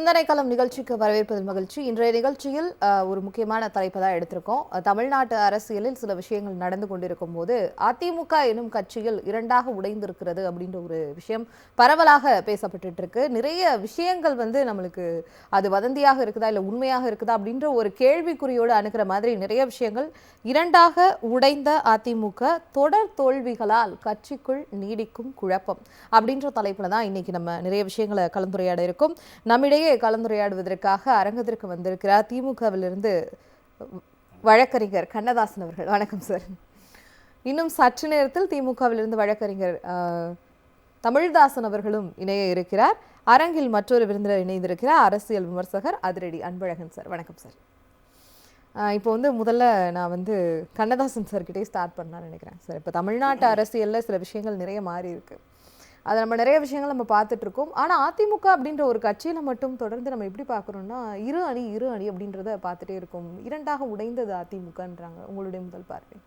சிந்தனை களம் நிகழ்ச்சிக்கு வரவேற்பதில் மகிழ்ச்சி. இன்றைய நிகழ்ச்சியில் ஒரு முக்கியமான தலைப்பை தான் எடுத்திருக்கோம். தமிழ்நாட்டு அரசியலில் சில விஷயங்கள் நடந்து கொண்டிருக்கும் போது அதிமுக எனும் கட்சியில் இரண்டாக உடைந்திருக்கிறது அப்படின்ற ஒரு விஷயம் பரவலாக பேசப்பட்டு இருக்கு. நிறைய விஷயங்கள் நம்மளுக்கு அது வதந்தியாக இருக்குதா இல்லை உண்மையாக இருக்குதா அப்படின்ற ஒரு கேள்விக்குறியோடு அணுகிற மாதிரி நிறைய விஷயங்கள். இரண்டாக உடைந்த அதிமுக தொடர் தோல்விகளால் கட்சிக்குள் நீடிக்கும் குழப்பம் அப்படின்ற தலைப்புல தான் இன்னைக்கு நம்ம நிறைய விஷயங்களை கலந்துரையாட இருக்கும். நம்மிடையே கலந்துரையாடுவதற்காக அரங்கத்திற்கு வந்திருக்கிறார் திமுகவிலிருந்து வழக்கறிஞர் கண்ணதாசன் அவர்கள். வணக்கம் சார். இன்னும் சற்று நேரத்தில் திமுகவிலிருந்து வழக்கறிஞர் தமிழ்தாசன் அவர்களும் இணைய இருக்கிறார். அரங்கில் மற்றொரு விருந்தினர் இணைந்திருக்கிறார் அரசியல் விமர்சகர் அதிரடி அன்பழகன் சார். வணக்கம் சார். இப்போ முதல்ல நான் கண்ணதாசன் சார்கிட்டே ஸ்டார்ட் பண்ணலாம்னு நினைக்கிறேன் சார். இப்போ தமிழ்நாட்டு அரசியலில் சில விஷயங்கள் நிறைய மாறி இருக்கு. அதை நம்ம நிறைய விஷயங்கள் நம்ம பார்த்துட்டு இருக்கோம். ஆனால் அதிமுக அப்படின்ற ஒரு கட்சியில் மட்டும் தொடர்ந்து நம்ம எப்படி பார்க்குறோம்னா இரு அணி அப்படின்றத பார்த்துட்டே இருக்கும். இரண்டாக உடைந்தது அதிமுகன்றாங்க. உங்களுடைய முதல் பார்வை?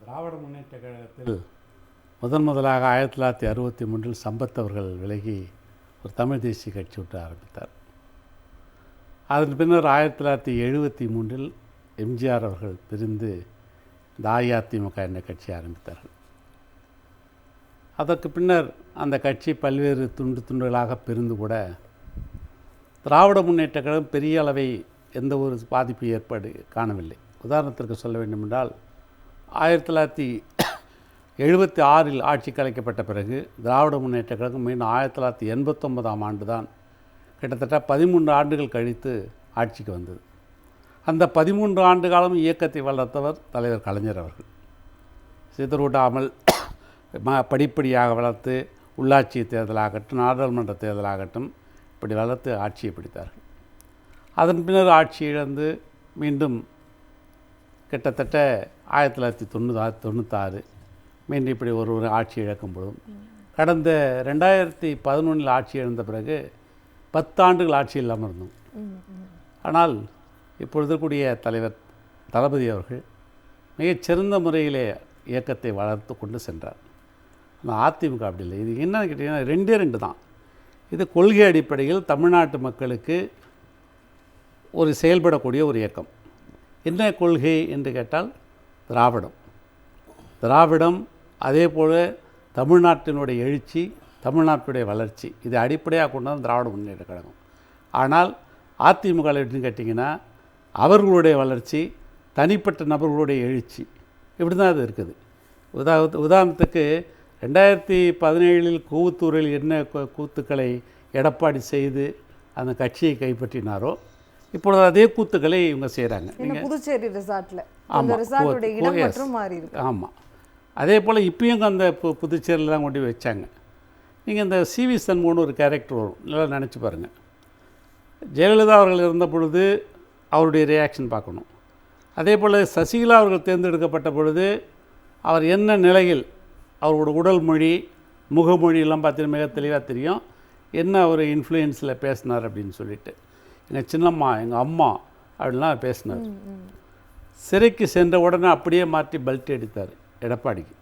திராவிட முன்னேற்ற கழகத்தில் முதலாக 1963 சம்பத் அவர்கள் விலகி ஒரு தமிழ் தேசிய கட்சி விட்டு ஆரம்பித்தார். அதன் பின்னர் 1973 எம்ஜிஆர் அவர்கள் பிரிந்து இந்த அஇஅதிமுக என்ற கட்சி ஆரம்பித்தார்கள். அதற்கு பின்னர் அந்த கட்சி பல்வேறு துண்டுகளாக பிரிந்து கூட திராவிட முன்னேற்ற கழகம் பெரிய அளவை எந்த ஒரு பாதிப்பு ஏற்பாடு காணவில்லை. உதாரணத்திற்கு சொல்ல வேண்டுமென்றால் 1976 ஆட்சி கலைக்கப்பட்ட பிறகு திராவிட முன்னேற்ற கழகம் மீண்டும் 1989 ஆண்டு தான் கிட்டத்தட்ட 13 ஆண்டுகள் கழித்து ஆட்சிக்கு வந்தது. அந்த 13 ஆண்டு காலம் இயக்கத்தை வளர்த்தவர் தலைவர் கலைஞர் அவர்கள். சிதறூட்டாமல் படிப்படியாக வளர்த்து உள்ளாட்சி தேர்தலாகட்டும் நாடாளுமன்ற தேர்தலாகட்டும் இப்படி வளர்த்து ஆட்சியை பிடித்தார்கள். அதன் பின்னர் ஆட்சி இழந்து மீண்டும் கிட்டத்தட்ட 1996 மீண்டும் இப்படி ஒரு ஆட்சி இழக்கும் பொழுதும் கடந்த 2011 ஆட்சி இழந்த பிறகு 10 ஆண்டுகள் ஆட்சி இல்லாமல் இருந்தோம். ஆனால் இப்பொழுது கூடிய தலைவர் தளபதி அவர்கள் மிகச்சிறந்த முறையிலே இயக்கத்தை வளர்த்து கொண்டு சென்றார். ஆனால் அதிமுக அப்படி இல்லை. இது என்னன்னு கேட்டிங்கன்னா ரெண்டு தான். இது கொள்கை அடிப்படையில் தமிழ்நாட்டு மக்களுக்கு ஒரு செயல்படக்கூடிய ஒரு இயக்கம். என்ன கொள்கை என்று கேட்டால் திராவிடம் அதே போல் தமிழ்நாட்டினுடைய எழுச்சி, தமிழ்நாட்டுடைய வளர்ச்சி, இதை அடிப்படையாக கொண்டது திராவிட முன்னேற்ற கழகம். ஆனால் அதிமுக எப்படின்னு கேட்டிங்கன்னா அவர்களுடைய வளர்ச்சி, தனிப்பட்ட நபர்களுடைய எழுச்சி, இப்படி தான் அது இருக்குது. உதாரணத்துக்கு 2017 கூவத்தூரில் என்ன கூத்துக்களை எடப்பாடி செய்து அந்த கட்சியை கைப்பற்றினாரோ இப்பொழுது அதே கூத்துக்களை இவங்க செய்கிறாங்க. புதுச்சேரி ரிசார்ட்டில் ஆமாம், அதே போல் இப்பயும் அந்த புதுச்சேரியில் தான் கொண்டு வச்சாங்க. நீங்கள் இந்த சிவி சண்முகன்னு ஒரு கேரக்டர் வரும், நல்லா நினச்சி பாருங்கள். ஜெயலலிதா அவர்கள் இருந்த பொழுது அவருடைய ரியாக்ஷன் பார்க்கணும். அதே போல் சசிகலா அவர்கள் தேர்ந்தெடுக்கப்பட்ட பொழுது அவர் என்ன நிலையில் அவரோட உடல் மொழி, முகமொழியெல்லாம் பார்த்தீங்கன்னா மிக தெளிவாக தெரியும் என்ன ஒரு இன்ஃப்ளூயன்ஸில் பேசினார் அப்படின்னு சொல்லிட்டு. எங்கள் சின்னம்மா, எங்கள் அம்மா அப்படின்லாம் பேசினார். சிறைக்கு சென்ற உடனே அப்படியே மாற்றி பல்ட்டி அடித்தார் எடப்பாடிக்கு.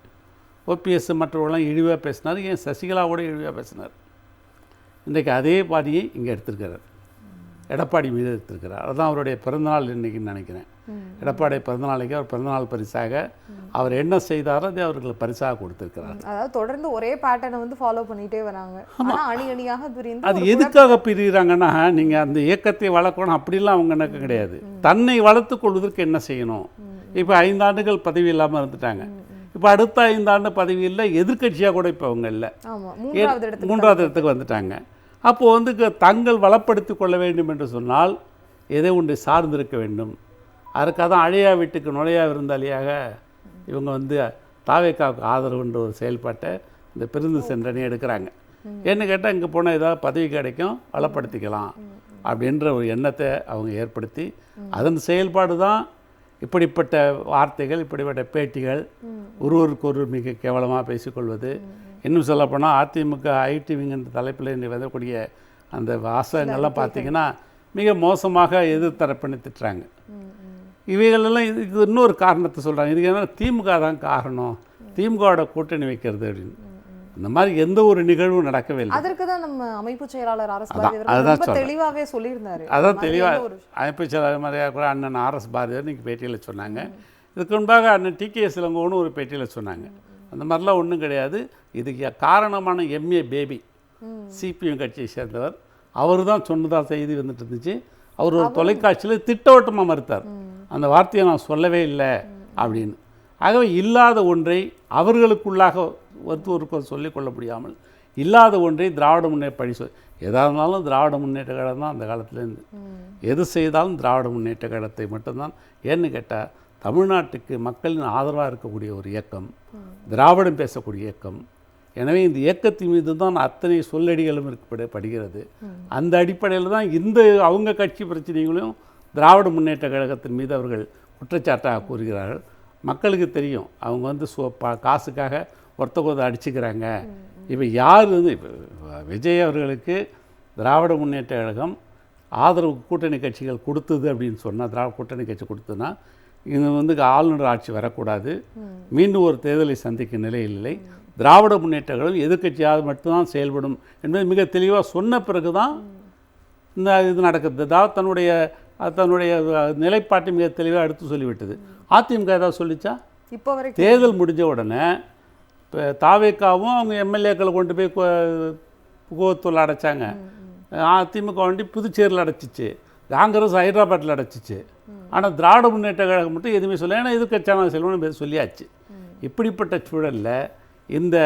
ஓபிஎஸ் மற்றவர்களாம் இழிவாக பேசினார், ஏன் சசிகலாவோட இழிவாக பேசினார். இன்றைக்கு அதே பாணியை இங்கே எடுத்திருக்கிறார், எடப்பாடி மீது எடுத்திருக்கிறார். அதுதான் அவருடைய பிறந்தநாள் இன்றைக்கின்னு நினைக்கிறேன். எடப்பாடி பிறந்தநாளைக்கு அவர் பிறந்தநாள் பரிசாக அவர் என்ன செய்தாரோ அதை அவர்களுக்கு பரிசாக கொடுத்திருக்கிறார். அதாவது தொடர்ந்து ஒரே பேட்டர்னை ஃபாலோ பண்ணிகிட்டே வராங்க. அணி அணியாக பிரிந்து அது எதுக்காக பிரிகிறாங்கன்னா, நீங்கள் அந்த இயக்கத்தை வளர்க்கணும் அப்படிலாம் அவங்க எனக்கு கிடையாது. தன்னை வளர்த்து கொள்வதற்கு என்ன செய்யணும். இப்போ 5 ஆண்டுகள் பதவி இல்லாமல் இருந்துட்டாங்க. இப்போ அடுத்த 5 ஆண்டு பதவியில் எதிர்கட்சியாக கூட இப்போ அவங்க இல்லை, 3வது இடத்துக்கு வந்துட்டாங்க. அப்போது தங்கள் வளப்படுத்தி கொள்ள வேண்டும் என்று சொன்னால் எதை ஒன்றை சார்ந்திருக்க வேண்டும். அதுக்காக தான் அழையா வீட்டுக்கு நுழையா விருந்தாளியாக இவங்க தாவேக்காவுக்கு ஆதரவுன்ற ஒரு செயல்பாட்டை இந்த பிரிந்து சென்றனே எடுக்கிறாங்க. என்ன கேட்டால் இங்கே போனால் ஏதாவது பதவி கிடைக்கும், வளப்படுத்திக்கலாம் அப்படின்ற ஒரு எண்ணத்தை அவங்க ஏற்படுத்தி அதன் செயல்பாடு தான் இப்படிப்பட்ட வார்த்தைகள், இப்படிப்பட்ட பேட்டிகள், ஒருவருக்கு மிக கேவலமாக பேசிக்கொள்வது. இன்னும் சொல்லப்போனால் அதிமுக ஐடிவிங்கிற தலைப்பில் இன்று வரக்கூடிய அந்த வாசகங்கள்லாம் பார்த்திங்கன்னா மிக மோசமாக எதிர்த்தரப்புன்னு திட்டுறாங்க. இவைகளெல்லாம் இதுக்கு இன்னொரு காரணத்தை சொல்கிறாங்க. இதுக்கு என்ன திமுக தான் காரணம், திமுகவோட கூட்டணி வைக்கிறது அப்படின்னு. இந்த மாதிரி எந்த ஒரு நிகழ்வும் நடக்கவே இல்லை. அதற்கு தான் நம்ம அமைப்பு செயலாளர் ஆர்.எஸ். அதான், பாரதி அவர்கள் அதுதான் ரொம்ப சொல்றேன். தெளிவாகவே சொல்லியிருந்தாரு. அதான் தெளிவாக அமைப்பு செயலாளர் மாதிரியாக கூட அண்ணன் ஆர்.எஸ். பாரதியார் இன்றைக்கி பேட்டியில் சொன்னாங்க. இதுக்கு முன்பாக அண்ணன் டி.கே.எஸ். இளங்கோன்னு ஒரு பேட்டியில் சொன்னாங்க. அந்த மாதிரிலாம் ஒன்றும் கிடையாது. இதுக்கு காரணமான எம்ஏ பேபி சிபிஎம் கட்சியை சேர்ந்தவர், அவர் தான் சொன்னதாக செய்தி வந்துட்டு இருந்துச்சு. அவர் ஒரு தொலைக்காட்சியில் திட்டவட்டமாக மறுத்தார், அந்த வார்த்தையை நான் சொல்லவே இல்லை அப்படின்னு. ஆகவே இல்லாத ஒன்றை அவர்களுக்குள்ளாக ஒருத்தருக்கு சொல்லிக் கொள்ள முடியாமல் இல்லாத ஒன்றை திராவிட முன்னேற்ற பழி எதாக இருந்தாலும் திராவிட முன்னேற்ற கழகம் தான் அந்த காலத்துலேருந்து எது செய்தாலும் திராவிட முன்னேற்ற கழகத்தை மட்டும்தான். ஏன்னு கேட்டால் தமிழ்நாட்டுக்கு மக்களின் ஆதரவாக இருக்கக்கூடிய ஒரு இயக்கம், திராவிடம் பேசக்கூடிய இயக்கம். எனவே இந்த இயக்கத்தின் மீது தான் அத்தனை சொல்லடிகளும் படுகிறது. அந்த அடிப்படையில் தான் இந்த அவங்க கட்சி பிரச்சனைகளையும் திராவிட முன்னேற்ற கழகத்தின் மீது அவர்கள் குற்றச்சாட்டாக கூறுகிறார்கள். மக்களுக்கு தெரியும் அவங்க வந்து காசுக்காக ஒருத்தர் அடிச்சுக்கிறாங்க. இப்போ யார் வந்து இப்போ விஜய் அவர்களுக்கு திராவிட முன்னேற்ற கழகம் ஆதரவு கூட்டணி கட்சிகள் கொடுத்தது அப்படின்னு சொன்னால், திராவிட கூட்டணி கட்சி கொடுத்ததுன்னா இது வந்து ஆளுநர் ஆட்சி வரக்கூடாது, மீண்டும் ஒரு தேர்தலை சந்திக்கும் நிலையில் இல்லை, திராவிட முன்னேற்ற கழகம் எதிர்க்கட்சியாக மட்டும்தான் செயல்படும் என்பதை மிக தெளிவாக சொன்ன பிறகு தான் இந்த இது நடக்குது. தன்னுடைய நிலைப்பாட்டை மிக தெளிவாக எடுத்து சொல்லிவிட்டது. அதிமுக ஏதாவது சொல்லிச்சா? இப்போ வரைக்கும் தேர்தல் முடிஞ்ச உடனே இப்போ தாவேக்காவும் அவங்க எம்எல்ஏக்களை கொண்டு போய் குகத்தூரில் அடைச்சாங்க. அதிமுக வண்டி புதுச்சேரியில் அடைச்சிச்சு, காங்கிரஸ் ஹைதராபாத்தில் அடைச்சிச்சு. ஆனால் திராவிட முன்னேற்ற கழகம் மட்டும் எதுவுமே சொல்ல, ஏன்னா எதிர்க்கட்சியான செல்வம்னு சொல்லியாச்சு. இப்படிப்பட்ட சூழலில் இந்த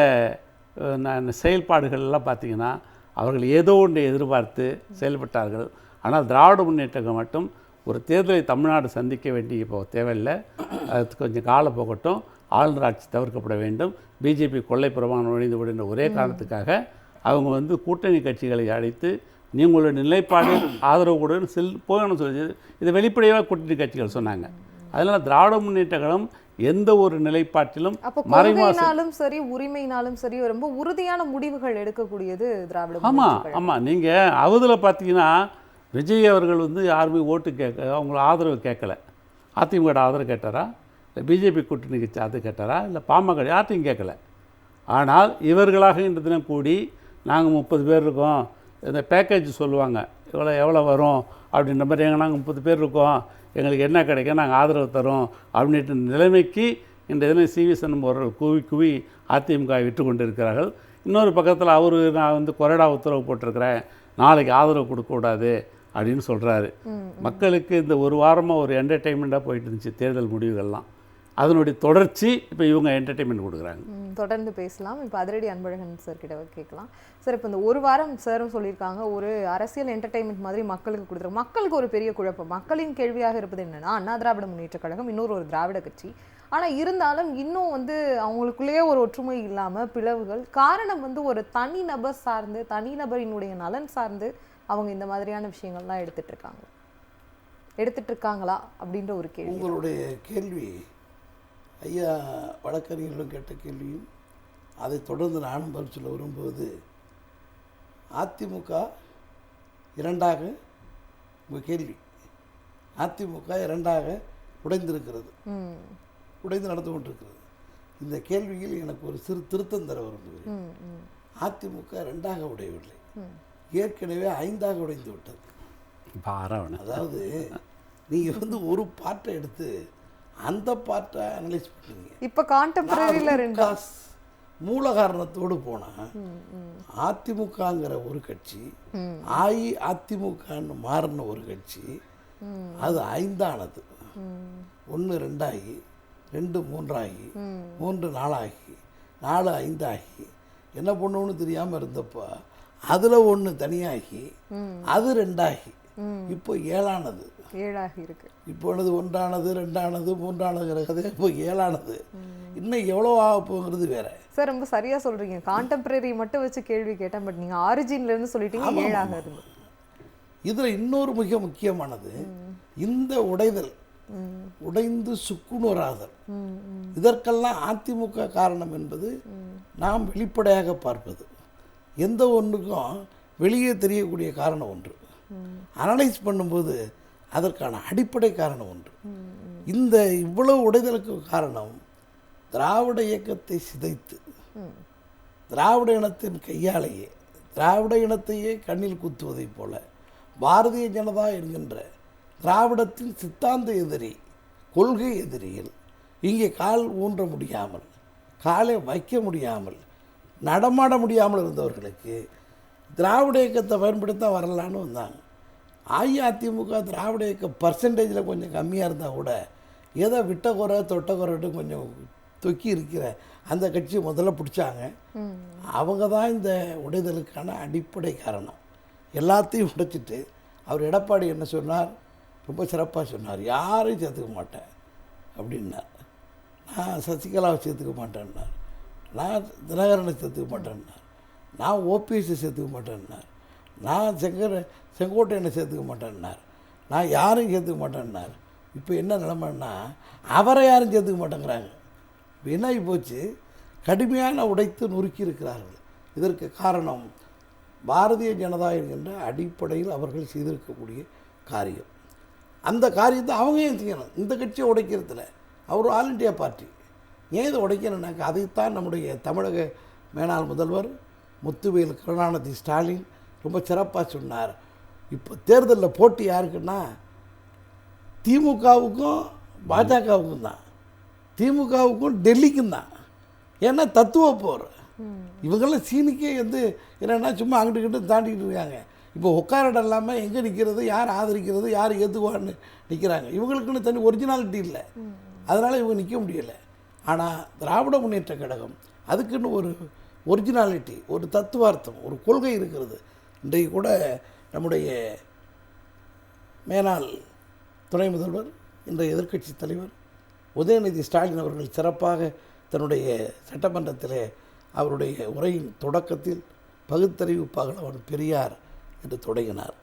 செயல்பாடுகள்லாம் பார்த்திங்கன்னா அவர்கள் ஏதோ ஒன்றை எதிர்பார்த்து செயல்பட்டார்கள். ஆனால் திராவிட முன்னேற்றம் மட்டும் ஒரு தேர்தலை தமிழ்நாடு சந்திக்க வேண்டிய இப்போ தேவையில்லை, அது கொஞ்சம் காலம் போகட்டும், ஆளுநர் ஆட்சி தவிர்க்கப்பட வேண்டும், பிஜேபி கொள்ளை பிரமாணம் நுழைந்து விடுகின்ற ஒரே காரணத்துக்காக அவங்க வந்து கூட்டணி கட்சிகளை அழைத்து நீங்களுடைய நிலைப்பாடு ஆதரவு கூட போகணும்னு சொல்லி இதை வெளிப்படையாக கூட்டணி கட்சிகள் சொன்னாங்க. அதனால் திராவிட முன்னேற்ற கழகம் எந்த ஒரு நிலைப்பாட்டிலும் மறைமுகனாலும் சரி உரிமையினாலும் சரி ரொம்ப உறுதியான முடிவுகள் எடுக்கக்கூடியது திராவிட. ஆமாம் நீங்கள் அவதில் பார்த்தீங்கன்னா விஜய் அவர்கள் வந்து யாருமே ஓட்டு அவங்கள ஆதரவு கேட்கல. அதிமுக ஆதரவு கேட்டாரா, இல்லை பிஜேபி கூட்டணி கட்சி ஆதரவு கேட்டாரா, இல்லை பாமக யார்ட்டையும் கேட்கல. ஆனால் இவர்களாக இன்று தினம் கூடி நாங்கள் 30 பேர் இருக்கோம், இந்த பேக்கேஜ் சொல்லுவாங்க எவ்வளோ வரும் அப்படின்ற மாதிரி, நாங்கள் 30 பேர் இருக்கோம், எங்களுக்கு என்ன கிடைக்கும், நாங்கள் ஆதரவு தரோம் அப்படின்ற நிலைமைக்கு இந்த இதில் சிவி சண்முகம் அவர்கள் குவி அதிமுக விட்டு கொண்டு இருக்கிறார்கள். இன்னொரு பக்கத்தில் நான் வந்து கொறடா உத்தரவு போட்டிருக்கிறேன், நாளைக்கு ஆதரவு கொடுக்கக்கூடாது அப்படின்னு சொல்கிறாரு. மக்களுக்கு இந்த ஒரு வாரமாக ஒரு என்டர்டெயின்மெண்ட்டாக போயிட்டு இருந்துச்சு தேர்தல் முடிவுகள்லாம், அதனுடைய தொடர்ச்சி இப்போ இவங்க என்டர்டெயின்மெண்ட் கொடுக்குறாங்க. தொடர்ந்து பேசலாம். இப்போ அதிரடி அன்பழகன் சார் கிட்ட கேட்கலாம். சார், இப்போ இந்த ஒரு வாரம் சாரும் சொல்லியிருக்காங்க ஒரு அரசியல் என்டர்டெயின்மெண்ட் மாதிரி மக்களுக்கு கொடுத்துருங்க. மக்களுக்கு ஒரு பெரிய குழப்பம், மக்களின் கேள்வியாக இருப்பது என்னன்னா, அண்ணா திராவிட முன்னேற்ற கழகம் இன்னொரு திராவிட கட்சி, ஆனால் இருந்தாலும் இன்னும் வந்து அவங்களுக்குள்ளேயே ஒரு ஒற்றுமை இல்லாமல் பிளவுகள், காரணம் வந்து ஒரு தனிநபர் சார்ந்து தனிநபரினுடைய நலன் சார்ந்து அவங்க இந்த மாதிரியான விஷயங்கள்லாம் எடுத்துட்டு இருக்காங்களா அப்படின்ற ஒரு கேள்வி. உங்களுடைய கேள்வி ஐயா வழக்கறிஞர்களும் கேட்ட கேள்வியும் அதை தொடர்ந்து நானும் பதில் சொல்ல விரும்புவது, அதிமுக இரண்டாக, உங்கள் கேள்வி அதிமுக இரண்டாக உடைந்திருக்கிறது, உடைந்து நடந்து கொண்டிருக்கிறது. இந்த கேள்வியில் எனக்கு ஒரு சிறு திருத்தம் தர விரும்புகிறேன். அதிமுக இரண்டாக உடையவில்லை, ஏற்கனவே 5ஆக உடைந்து விட்டது. அதாவது நீங்கள் வந்து ஒரு பாட்டை எடுத்து அந்த பாட்டை அனலைஸ் பண்ணுங்க. இப்போ கான்டெம்பரரியில மூல காரணத்தோடு போனால் அதிமுகங்கிற ஒரு கட்சி அஇஅதிமுகன்னு மாறின ஒரு கட்சி, அது 5ஆனது. 1 2 ஆகி, 2 3 ஆகி, 3 4 ஆகி, 4 5 ஆகி, என்ன பண்ணுவோன்னு தெரியாமல் இருந்தப்போ அதில் 1 தனியாகி, அது 2 ஆகி, இப்போ 7ஆனது. 7ஆகி இருக்கு. இப்பொழுது 1ஆனது, 2ஆனது, 3ஆனதுங்கிற கதை இப்போ 7ஆனது. இன்னும் எவ்வளோ ஆக போகிறது வேற. சார், ரொம்ப சரியா சொல்றீங்க. கான்டெம்பரரி மட்டும் வச்சு கேள்வி கேட்டேன், பட் நீங்க ஆரிஜின்ல இருந்து சொல்லிட்டீங்க 7ஆக இருந்து. இதுல இன்னொரு மிக முக்கியமானது, இந்த உடைதல், உடைந்து சுக்குநூறாதல், இதற்கெல்லாம் அதிமுக காரணம் என்பது நாம் வெளிப்படையாக பார்ப்பது. எந்த ஒன்றுக்கும் வெளியே தெரியக்கூடிய காரணம் ஒன்று, அனலைஸ் பண்ணும்போது அதற்கான அடிப்படை காரணம் ஒன்று. இந்த இவ்வளவு உடைதலுக்கு காரணம் திராவிட இயக்கத்தை சிதைத்து, திராவிட இனத்தின் கையாலேயே திராவிட இனத்தையே கண்ணில் குத்துவதைப் போல பாரதிய ஜனதா என்கின்ற திராவிடத்தின் சித்தாந்த எதிரி, கொள்கை எதிரியில் இங்கே கால் ஊன்ற முடியாமல், காலை வைக்க முடியாமல், நடமாட முடியாமல் இருந்தவர்களுக்கு திராவிட இயக்கத்தை பயன்படுத்த வரலான்னு வந்தாங்க. அஇஅதிமுக திராவிட இயக்க பர்சன்டேஜில் கொஞ்சம் கம்மியாக இருந்தால் கூட ஏதோ விட்ட குறை தொட்ட குறைட்டு கொஞ்சம் தொக்கி இருக்கிற அந்த கட்சி முதல்ல பிடிச்சாங்க. அவங்க தான் இந்த உடைதலுக்கான அடிப்படை காரணம். எல்லாத்தையும் உடைச்சிட்டு அவர் எடப்பாடி என்ன சொன்னார், ரொம்ப சிறப்பாக சொன்னார். யாரையும் சேர்த்துக்க மாட்டேன் அப்படின்னார். நான் சசிகலாவை சேர்த்துக்க மாட்டேன்னார். நான் தினகரனை சேர்த்துக்க மாட்டேன்னார். நான் ஓபிஎஸ்ஸை சேர்த்துக்க மாட்டேன்னார். நான் செங்கோட்டையனை சேர்த்துக்க மாட்டேன்னார். நான் யாரையும் சேர்த்துக்க மாட்டேன்னார். இப்போ என்ன நிலைமைன்னா அவரை யாரும் சேர்த்துக்க மாட்டேங்கிறாங்க. இப்போ என்ன ஆகி போச்சு, கடுமையான உடைத்து நொறுக்கி இருக்கிறார்கள். இதற்கு காரணம் பாரதிய ஜனதா என்கின்ற அடிப்படையில் அவர்கள் செய்திருக்கக்கூடிய காரியம். அந்த காரியத்தை அவங்க ஏன் செய்யணும்? இந்த கட்சியை உடைக்கிறதுல அவர் ஆல் இண்டியா பார்ட்டி ஏன் இதை உடைக்கணுன்னாக்கா அதைத்தான் நம்முடைய தமிழக மேனாள் முதல்வர் முத்துவேல் கருணாநிதி ஸ்டாலின் ரொம்ப சிறப்பாக சொன்னார். இப்போ தேர்தலில் போட்டி யாருக்குன்னா திமுகவுக்கும் பாஜகவுக்கும் தான், திமுகவுக்கும் டெல்லிக்கும் தான். ஏன்னா தத்துவ போர். இவங்கெல்லாம் சீனிக்கே என்னென்னா சும்மா அங்கிட்டு கிட்ட தாண்டிக்கிட்டு இருக்காங்க. இப்போ உட்கார இடம் இல்லாமல் எங்கே நிற்கிறது, யார் ஆதரிக்கிறது, யார் ஏற்றுக்குவான்னு நிற்கிறாங்க. இவங்களுக்குன்னு தனி ஒரிஜினாலிட்டி இல்லை, அதனால் இவங்க நிற்க முடியலை. ஆனால் திராவிட முன்னேற்ற கழகம் அதுக்குன்னு ஒரு ஒரிஜினாலிட்டி, ஒரு தத்துவார்த்தம், ஒரு கொள்கை இருக்கிறது. இன்றைக்கு கூட நம்முடைய மேனாள் துணை முதல்வர், இன்றைய எதிர்க்கட்சி தலைவர் உதயநிதி ஸ்டாலின் அவர்கள் சிறப்பாக தன்னுடைய சட்டமன்றத்தில் அவருடைய உரையின் தொடக்கத்தில் பகுத்தறிவு பகலவன் பெரியார் என்று தொடங்கினார்.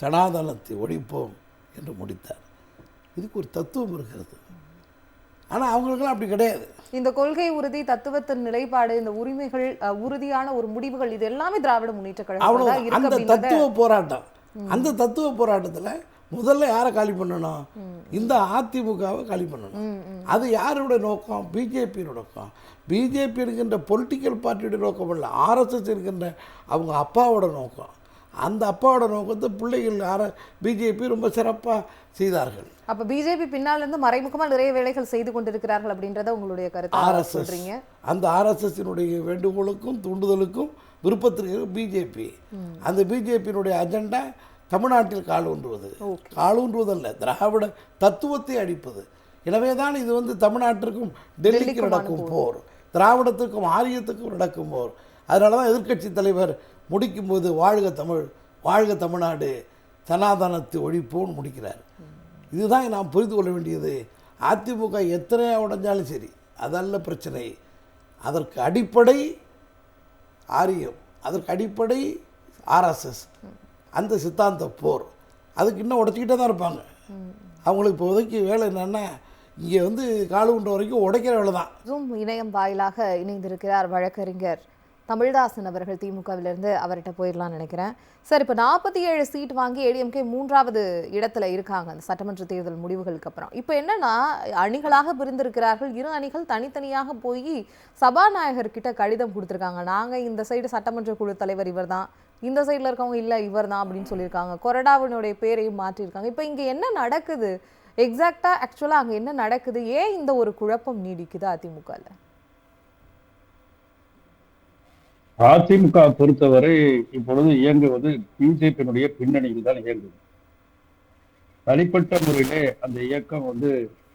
சனாதனத்தை ஒழிப்போம் என்று முடித்தார். இதுக்கு ஒரு தத்துவம் இருக்கிறது. ஆனால் அவங்களுக்கெல்லாம் அப்படி கிடையாது. இந்த கொள்கை உறுதி, தத்துவத்தின் நிலைப்பாடு, இந்த உரிமைகள், உறுதியான ஒரு முடிவுகள், இது எல்லாமே திராவிட முன்னேற்ற கழகம். அந்த தத்துவ போராட்டம், அந்த தத்துவ போராட்டத்தில் முதல்ல யாரை காலி பண்ணணும்? இந்த அதிமுகவை காலி பண்ணணும். அது யாருடைய நோக்கம்? பிஜேபியோட நோக்கம். பிஜேபி இருக்கின்ற பொலிட்டிக்கல் பார்ட்டியோட நோக்கம் இல்லை, ஆர்எஸ்எஸ் இருக்கின்ற அவங்க அப்பாவோட நோக்கம். அந்த அப்பாவோட நோக்கத்தை பிள்ளைகள் பிஜேபி ரொம்ப சிறப்பாக செய்தார்கள். அப்போ பிஜேபி பின்னால் இருந்து மறைமுகமாக நிறைய வேலைகள் செய்து கொண்டிருக்கிறார்கள் அப்படின்றத உங்களுடைய கருத்து சொல்றீங்க. அந்த ஆர்எஸ்எஸ்னுடைய வேண்டுகோளுக்கும் தூண்டுதலுக்கும் விருப்பத்திற்கு பிஜேபி, அந்த பிஜேபியினுடைய அஜெண்டா தமிழ்நாட்டில் காலூன்றுவதல்ல, திராவிட தத்துவத்தை அடிப்பது. எனவே தான் இது தமிழ்நாட்டிற்கும் டெல்லிக்கு நடக்கும் போர், திராவிடத்துக்கும் ஆரியத்துக்கும் நடக்கும் போர். அதனால தான் எதிர்க்கட்சி தலைவர் முடிக்கும்போது வாழ்க தமிழ், வாழ்க தமிழ்நாடு, சனாதனத்தை ஒழிப்போன்னு முடிக்கிறார். இதுதான் நாம் புரிந்து கொள்ள வேண்டியது. அதிமுக எத்தனை உடைஞ்சாலும் சரி, அதல்ல பிரச்சனை. அதற்கு அடிப்படை ஆரியம், அதற்கு அடிப்படை ஆர்எஸ்எஸ், அந்த சித்தாந்த போர். அதுக்கு இன்னும் உடைச்சிக்கிட்டே தான் இருப்பாங்க. அவங்களுக்கு இப்போதைக்கு வேலை என்னென்னா இங்கே காலூன்ற வரைக்கும் உடைக்கிற வேலை தான். ஜூம் இணையம் வாயிலாக இணைந்திருக்கிறார் வழக்கறிஞர் தமிழ்தாசன் அவர்கள், திமுகவிலிருந்து. அவர்கிட்ட போயிடலாம்னு நினைக்கிறேன். சார், இப்போ 47 சீட் வாங்கி ஏடிஎம்கே 3வது இடத்துல இருக்காங்க அந்த சட்டமன்ற தேர்தல் முடிவுகளுக்கு அப்புறம். இப்போ என்னன்னா அணிகளாக பிரிந்திருக்கிறார்கள். இரு அணிகள் தனித்தனியாக போய் சபாநாயகர்கிட்ட கடிதம் கொடுத்துருக்காங்க. நாங்கள் இந்த சைடு சட்டமன்ற குழு தலைவர் இவர் தான், இந்த சைடில் இருக்கவங்க இல்லை இவர் தான் அப்படின்னு சொல்லியிருக்காங்க. கொறடாவினுடைய பேரையும் மாற்றிருக்காங்க. இப்போ இங்கே என்ன நடக்குது எக்ஸாக்டாக? ஆக்சுவலாக அங்கே என்ன நடக்குது? ஏன் இந்த ஒரு குழப்பம் நீடிக்குது அதிமுகவில்? அதிமுக பொறுத்தவரை இப்பொழுது இயங்குவது பிஜேபியினுடைய பின்னணியில் தான் இயங்குது. தனிப்பட்ட முறையிலே அந்த இயக்கம்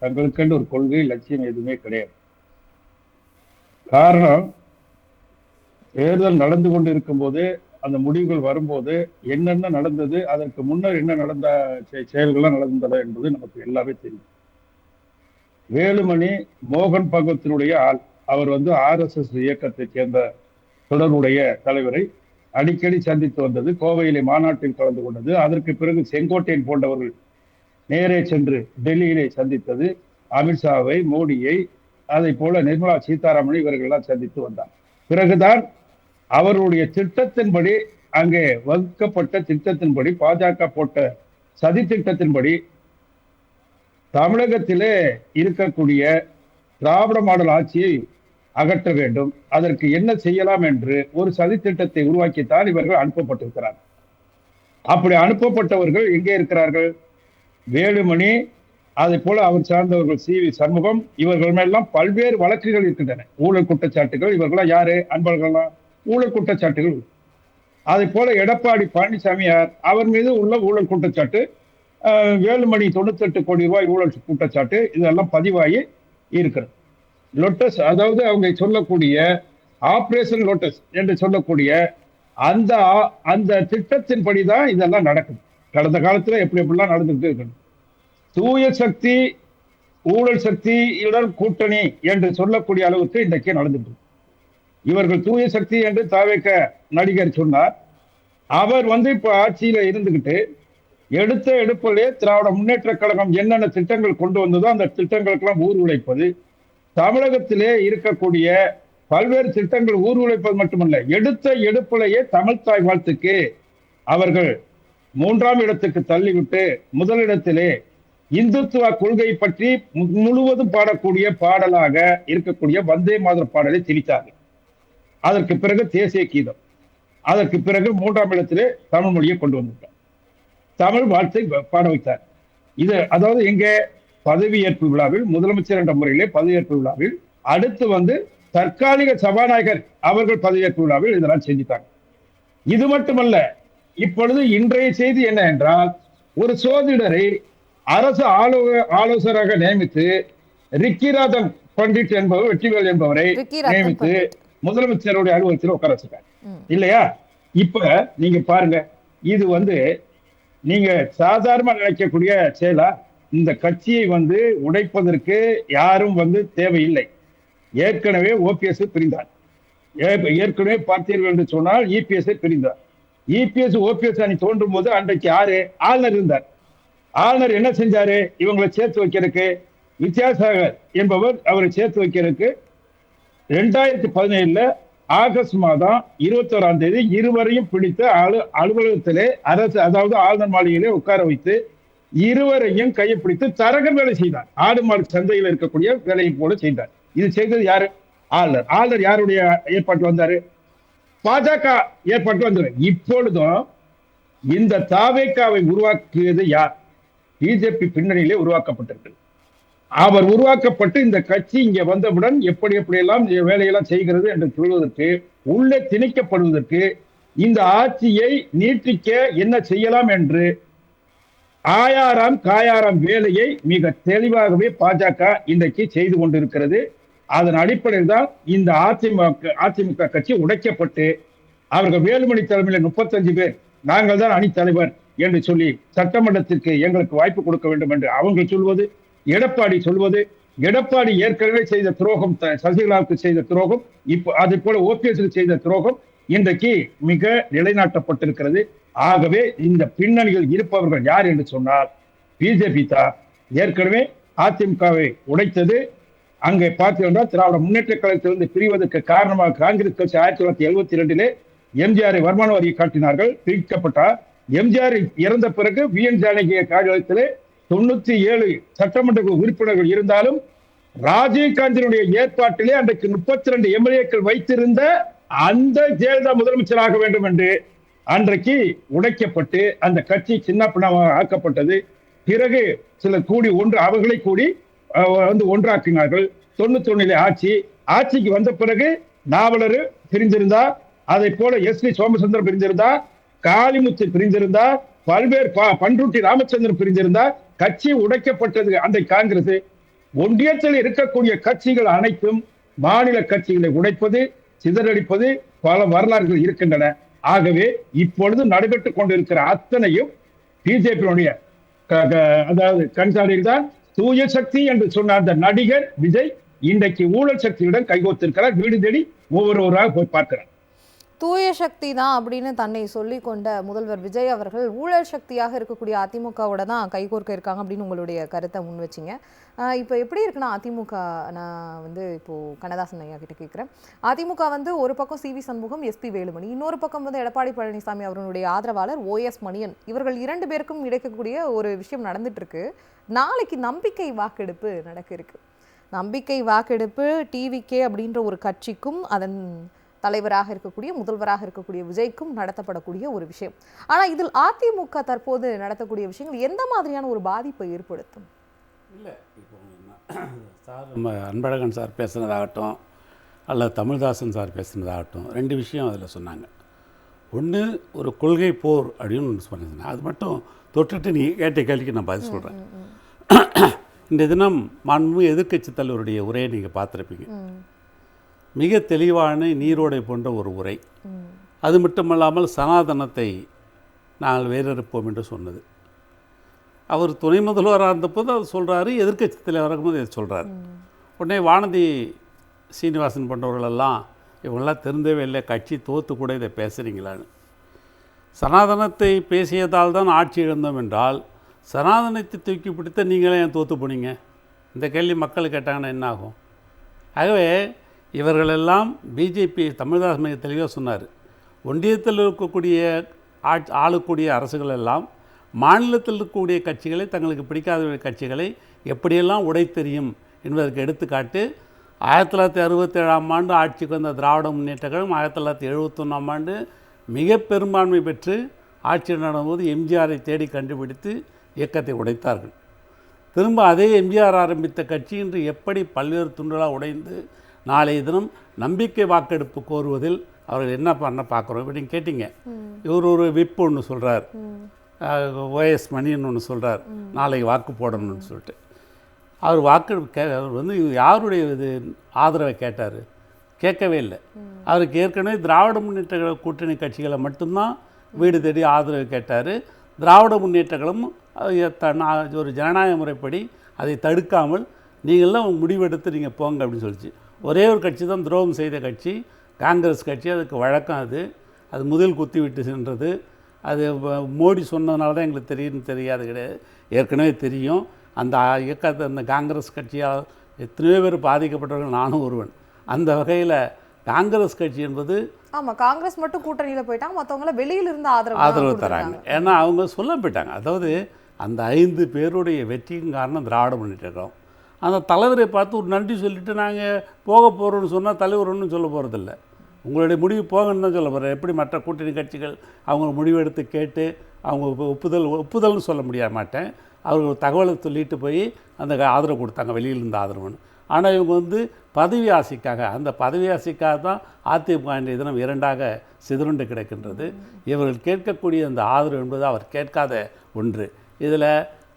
தங்களுக்கென்று ஒரு கொள்கை லட்சியம் எதுவுமே கிடையாது. காரணம், தேர்தல் நடந்து கொண்டு இருக்கும் போது, அந்த முடிவுகள் வரும்போது என்னென்ன நடந்தது, அதற்கு முன்னர் என்ன நடந்த செயல்கள்லாம் நடந்தது என்பது நமக்கு எல்லாமே தெரியும். வேலுமணி மோகன் பகவத்தினுடைய ஆள். அவர் ஆர்எஸ்எஸ் இயக்கத்தை சேர்ந்த தொடர்புடைய தலைவரை அடிக்கடி சந்தித்து வந்தது. கோவையிலே மாநாட்டில் கலந்து கொண்டது. அதற்கு பிறகு செங்கோட்டையன் போன்றவர்கள் நேரே சென்று டெல்லியிலே சந்தித்தது. அமித்ஷாவை, மோடியை, அதை போல நிர்மலா சீதாராமனை இவர்கள்லாம் சந்தித்து வந்தார். பிறகுதான் அவருடைய திட்டத்தின்படி, அங்கே வகுக்கப்பட்ட திட்டத்தின்படி, பாஜக போட்ட சதி திட்டத்தின்படி தமிழகத்திலே இருக்கக்கூடிய திராவிட மாடல் ஆட்சியை அகற்ற வேண்டும், அதற்கு என்ன செய்யலாம் என்று ஒரு சதித்திட்டத்தை உருவாக்கித்தான் இவர்கள் அனுப்பப்பட்டிருக்கிறார்கள். அப்படி அனுப்பப்பட்டவர்கள் எங்கே இருக்கிறார்கள்? வேலுமணி, அதை போல அவர் சார்ந்தவர்கள் சி வி சண்முகம், இவர்கள் மேலாம் பல்வேறு வழக்குகள் இருக்கின்றன. ஊழல் குற்றச்சாட்டுகள். இவர்களாம் யாரு அன்பர்கள்லாம்? ஊழல் குற்றச்சாட்டுகள். அதை போல எடப்பாடி பழனிசாமியார், அவர் மீது உள்ள ஊழல் குற்றச்சாட்டு, வேலுமணி 98 கோடி ரூபாய் ஊழல் குற்றச்சாட்டு, இதெல்லாம் பதிவாகி இருக்கிறது. லோட்டஸ், அதாவது அவங்க சொல்லக்கூடிய ஆபரேஷன் லோட்டஸ் என்று சொல்லக்கூடிய அந்த திட்டத்தின்படிதான் இதெல்லாம் நடக்குது. கடந்த காலத்துல எப்படி எப்படிலாம் நடந்துட்டு இருக்கு. தூய சக்தி ஊழல் சக்தியுடன் கூட்டணி என்று சொல்லக்கூடிய அளவுக்கு இன்றைக்கு நடந்துட்டு. இவர்கள் தூய சக்தி என்று தாவேக நடிகர் சொன்னார். அவர் இப்ப ஆட்சியில இருந்துகிட்டு எடுத்த எடுப்பிலே திராவிட முன்னேற்ற கழகம் என்னென்ன திட்டங்கள் கொண்டு வந்ததோ அந்த திட்டங்களுக்கெல்லாம் ஊர் உழைப்பது, தமிழகத்திலே இருக்கக்கூடிய பல்வேறு திட்டங்கள் ஊர் உழைப்பது மட்டுமல்ல, எடுத்த எடுப்பிலேயே தமிழ் தாய் வாழ்த்துக்கு அவர்கள் 3ஆம் இடத்துக்கு தள்ளிவிட்டு முதலிடத்திலே இந்துத்துவ கொள்கை பற்றி முழுவதும் பாடக்கூடிய பாடலாக இருக்கக்கூடிய வந்தே மாதர் பாடலை திணித்தார்கள். அதற்கு பிறகு தேசிய கீதம், அதற்கு பிறகு 3ஆம் இடத்திலே தமிழ் மொழியை கொண்டு வந்திருக்கார், தமிழ் வாழ்த்தை பாட வைத்தார். இது அதாவது எங்க பதவியேற்பு விழாவில், முதலமைச்சர் என்ற முறையிலே பதவியேற்பு விழாவில், அடுத்து தற்காலிக சபாநாயகர் அவர்கள் பதவியேற்பு விழாவில் இதெல்லாம் செஞ்சுட்டாங்க. இது மட்டுமல்ல, இப்பொழுது இன்றைய செய்தி என்ன என்றால், ஒரு சோதிடரை அரசு ஆலோசகராக நியமித்து ரிக்கிராதன் பண்டிட் என்பவர், வெற்றிவேல் என்பவரை நியமித்து முதலமைச்சருடைய அலுவலகத்தில் உட்கார வச்சிருக்காங்க இல்லையா? இப்ப நீங்க பாருங்க, இது நீங்க சாதாரண நினைக்கக்கூடிய செயலா? இந்த கட்சியை உடைப்பதற்கு யாரும் தேவையில்லை. ஏற்கனவே ஓபிஎஸ் பிரிந்தார். ஏற்கனவே பார்த்தீர்கள் என்று சொன்னால் இபிஎஸ் பிரிந்தார். இபிஎஸ் ஓபிஎஸ் அணி தோன்றும் போது அன்றைக்கு யாரு ஆளுநர் இருந்தார். ஆளுநர் என்ன செஞ்சாரு? இவங்களை சேர்த்து வைக்கிறதுக்கு வித்யாசாகர் என்பவர் அவரை சேர்த்து வைக்கிறதுக்கு 2017 ஆகஸ்ட் மாதம் 21ஆம் தேதி இருவரையும் பிடித்து அலுவலகத்திலே அரசு, அதாவது ஆளுநர் மாளிகையிலே உட்கார வைத்து இருவரையும் கையை பிடித்து தரகர் வேலை செய்தார். ஆடு மாடு சந்தையில் இருக்கக்கூடிய வேலையை போல செய்தார். இது செய்தது யாரு? ஆளுநர். ஆளுநர் யாருடைய ஏற்பாட்டில் வந்தாரு? பாஜக ஏற்பாட்டில் வந்தாரு. இப்பொழுதும் இந்த தாவேக்காவை உருவாக்கியது யார்? பிஜேபி பின்னணியிலே உருவாக்கப்பட்டிருக்கு. அவர் உருவாக்கப்பட்டு இந்த கட்சி இங்க வந்தவுடன் எப்படி எப்படியெல்லாம் வேலையெல்லாம் செய்கிறது என்று சொல்வதற்கு, உள்ளே திணிக்கப்படுவதற்கு, இந்த ஆட்சியை நீட்டிக்க என்ன செய்யலாம் என்று ஆயாராம் காயாராம் வேலையை மிக தெளிவாகவே பாஜக இன்றைக்கு செய்து கொண்டிருக்கிறது. அதன் அடிப்படையில் தான் இந்த அதிமுக கட்சி உடைக்கப்பட்டு அவர்கள் வேலுமணி தலைமையில் 35 பேர் நாங்கள் தான் அணி தலைவர் என்று சொல்லி சட்டமன்றத்திற்கு எங்களுக்கு வாய்ப்பு கொடுக்க வேண்டும் என்று அவங்க சொல்வது, எடப்பாடி சொல்வது, எடப்பாடி ஏற்கனவே செய்த துரோகம், சசிகலாவுக்கு செய்த துரோகம், இப்போ அதே போல ஓபிஎஸ் செய்த துரோகம் இன்றைக்கு மிக நிலைநாட்டப்பட்டிருக்கிறது. ஆகவே இந்த பின்னணியில் இருப்பவர்கள் யார் என்று சொன்னால் பிஜேபி தான். ஏற்கனவே அதிமுகவை உடைத்தது. அங்கே பார்த்தீங்கன்னா திராவிட முன்னேற்ற கழகத்திலிருந்து பிரிவதற்கு காரணமாக காங்கிரஸ் கட்சி 1972 எம்ஜிஆரை வருமான வரியை காட்டினார்கள், பிரிக்கப்பட்டார். எம்ஜிஆர் இறந்த பிறகு விஎன் ஜானகி காலத்திலே 97 சட்டமன்ற உறுப்பினர்கள் இருந்தாலும் ராஜீவ்காந்தியினுடைய ஏற்பாட்டிலே அன்றைக்கு 32 எம்எல்ஏக்கள் வைத்திருந்த அந்த ஜெயலலிதா முதலமைச்சராக வேண்டும் என்று அன்றைக்கு உடைக்கப்பட்டு அந்த கட்சி சின்ன பின்னமாக ஆக்கப்பட்டது. பிறகு சிலர் கூடி அவர்களை கூடி ஒன்றாக்கினார்கள். 91 ஆட்சிக்கு வந்த பிறகு நாவலர் பிரிஞ்சிருந்தார், அதை போல எஸ்.வி. சோமசுந்தரம் பிரிஞ்சிருந்தார், காளிமுத்து பிரிஞ்சிருந்தார், பல்வேறு பண்ருட்டி ராமச்சந்திரன் பிரிஞ்சிருந்தார். கட்சி உடைக்கப்பட்டது. அந்த காங்கிரஸ் ஒன்றியத்தில் இருக்கக்கூடிய கட்சிகள் அனைத்தும் மாநில கட்சிகளை உடைப்பது, சிதறடிப்பது பல வரலாறுகள் இருக்கின்றன. ஆகவே இப்பொழுது நடைபெற்றுக் கொண்டிருக்கிற அத்தனையும் பிஜேபியினுடைய அதாவது கண்சாலையில் தான். தூய சக்தி என்று சொன்ன அந்த நடிகர் விஜய் இன்றைக்கு ஊழல் சக்தியுடன் கைகோத்திருக்கிறார். வீடு தேடி ஒவ்வொருவராக போய் பார்க்கிறார். தூய சக்தி தான் அப்படின்னு தன்னை சொல்லி கொண்ட முதல்வர் விஜய் அவர்கள் ஊழல் சக்தியாக இருக்கக்கூடிய அதிமுகவோட தான் கைகோர்க்க இருக்காங்க அப்படின்னு உங்களுடைய கருத்தை முன் வச்சிங்க. இப்போ எப்படி இருக்குன்னா அதிமுக, நான் இப்போது கண்ணதாசன் ஐயா கிட்ட கேட்குறேன். அதிமுக ஒரு பக்கம் C V Shanmugam, SP Velumani, இன்னொரு பக்கம் எடப்பாடி பழனிசாமி அவர்களுடைய ஆதரவாளர் ஓஎஸ் மணியன், இவர்கள் 2 பேருக்கும் கிடைக்கக்கூடிய ஒரு விஷயம் நடந்துட்டு இருக்கு. நாளைக்கு நம்பிக்கை வாக்கெடுப்பு நடக்க இருக்கு. நம்பிக்கை வாக்கெடுப்பு டிவிகே அப்படின்ற ஒரு கட்சிக்கும் அதன் தலைவராக இருக்கக்கூடிய முதல்வராக இருக்கக்கூடிய விஜய்க்கும் நடத்தப்படக்கூடிய ஒரு விஷயம். ஆனா இதில் அதிமுக தற்போது நடத்தக்கூடிய விஷயங்கள் எந்த மாதிரியான ஒரு பாதிப்பை ஏற்படுத்தும்? இல்லை, இப்போ சார் நம்ம அன்பழகன் சார் பேசுனதாகட்டும் அல்லது தமிழ்தாசன் சார் பேசுனதாகட்டும் 2 விஷயம் அதில் சொன்னாங்க. ஒன்று, ஒரு கொள்கை போர் அப்படின்னு ஒன்று சொன்னீங்க. அது மட்டும் தொட்டுட்டு நீ கேட்ட கேள்விக்கு நான் பதில் சொல்கிறேன். இந்த தினம் மாண்புமிகு எதிர்க்கட்சி தலைவருடைய உரையை நீங்கள் பார்த்துருப்பீங்க. மிக தெளிவான நீரோடை போன்ற ஒரு உரை. அது மட்டுமல்லாமல் சனாதனத்தை நாங்கள் வேறறுப்போம் என்று சொன்னது. அவர் துணை முதல்வராக இருந்தபோது அது சொல்கிறாரு, எதிர்க்கட்சி தலைவராக இருக்கும்போது இதை சொல்கிறார். உடனே வானதி சீனிவாசன் போன்றவர்களெல்லாம் இவங்களாம் தெரிந்தவே இல்லை, கட்சி தோற்று கூட இதை பேசுகிறீங்களான்னு. சனாதனத்தை பேசியதால் தான் ஆட்சி இழந்தோம் என்றால் சனாதனத்தை தூக்கி பிடித்த நீங்களே ஏன் தோற்று போனீங்க? இந்த கேள்வி மக்கள் கேட்டாங்கன்னா என்ன ஆகும்? ஆகவே இவர்களெல்லாம் பிஜேபி தமிழ்தாஸ் மிக தெளிவாக சொன்னார். ஒன்றியத்தில் இருக்கக்கூடிய ஆளக்கூடிய அரசுகள் எல்லாம் மாநிலத்தில் இருக்கக்கூடிய கட்சிகளை, தங்களுக்கு பிடிக்காத கட்சிகளை எப்படியெல்லாம் உடைத்தெறியும் என்பதற்கு எடுத்துக்காட்டு 1967ஆம் ஆண்டு ஆட்சிக்கு வந்த திராவிட முன்னேற்ற கழகம் 1971ஆம் ஆண்டு மிக பெரும்பான்மை பெற்று ஆட்சி நடந்தபோது எம்ஜிஆரை தேடி கண்டுபிடித்து இயக்கத்தை உடைத்தார்கள். திரும்ப அதே எம்ஜிஆர் ஆரம்பித்த கட்சி இன்று எப்படி பல்வேறு துண்டுகளாக உடைந்து நாளைய தினம் நம்பிக்கை வாக்கெடுப்பு கோருவதில் அவர்கள் என்ன பண்ண பார்க்குறோம். இப்படி நீங்கள் கேட்டீங்க. இவர் ஒரு விப் ஒன்று சொல்கிறார், OS மணின்னு ஒன்று சொல்கிறார், நாளைக்கு வாக்கு போடணும்னு சொல்லிட்டு. அவர் அவர் வந்து யாருடைய இது ஆதரவை கேட்டார்? கேட்கவே இல்லை. அவருக்கு ஏற்கனவே திராவிட முன்னேற்ற கூட்டணி கட்சிகளை மட்டும்தான் வீடு தேடி ஆதரவு கேட்டார். திராவிட முன்னேற்ற கழகம் ஒரு ஜனநாயக முறைப்படி அதை தடுக்காமல் நீங்கள்லாம் முடிவெடுத்து நீங்கள் போங்க அப்படின்னு சொல்லிச்சு. ஒரே ஒரு கட்சி தான் துரோகம் செய்த கட்சி, காங்கிரஸ் கட்சி. அதுக்கு வழக்கம் அது முதல் குத்தி விட்டு சென்றது. அது மோடி சொன்னதுனால தான் எங்களுக்கு தெரியாது கிடையாது, ஏற்கனவே தெரியும். அந்த இயக்கத்தை, அந்த காங்கிரஸ் கட்சியால் எத்தனையோ பேர் பாதிக்கப்பட்டவர்கள், நானும் ஒருவன். அந்த வகையில் காங்கிரஸ் கட்சி என்பது ஆமாம், காங்கிரஸ் மட்டும் கூட்டணியில் போயிட்டாங்க, மற்றவங்கள வெளியிலிருந்து ஆதரவு தராங்க. ஏன்னா அவங்க சொல்ல போயிட்டாங்க. அதாவது அந்த 5 பேருடைய வெற்றிக்கும் காரணம் திராவிட முன்னேற்ற கழகம். அந்த தலைவரை பார்த்து ஒரு நன்றி சொல்லிவிட்டு நாங்கள் போக போகிறோன்னு சொன்னால் தலைவர் ஒன்றும் சொல்ல போகிறதில்ல. உங்களுடைய முடிவு போகன்னு தான் சொல்ல போகிறேன். எப்படி மற்ற கூட்டணி கட்சிகள் அவங்க முடிவெடுத்து கேட்டு அவங்க ஒப்புதல்னு சொல்ல முடிய மாட்டேன். அவர்கள் தகவலை சொல்லிட்டு போய் அந்த ஆதரவு கொடுத்தாங்க, வெளியிலிருந்து ஆதரவுன்னு. ஆனால் இவங்க வந்து பதவி ஆசைக்காக, அந்த பதவி ஆசைக்காக தான் அதிமுக இன்றைய தினம் 2ஆக சிதறுண்டு கிடக்கின்றது. இவர்கள் கேட்கக்கூடிய அந்த ஆதரவு என்பது அவர் கேட்காத ஒன்று. இதில்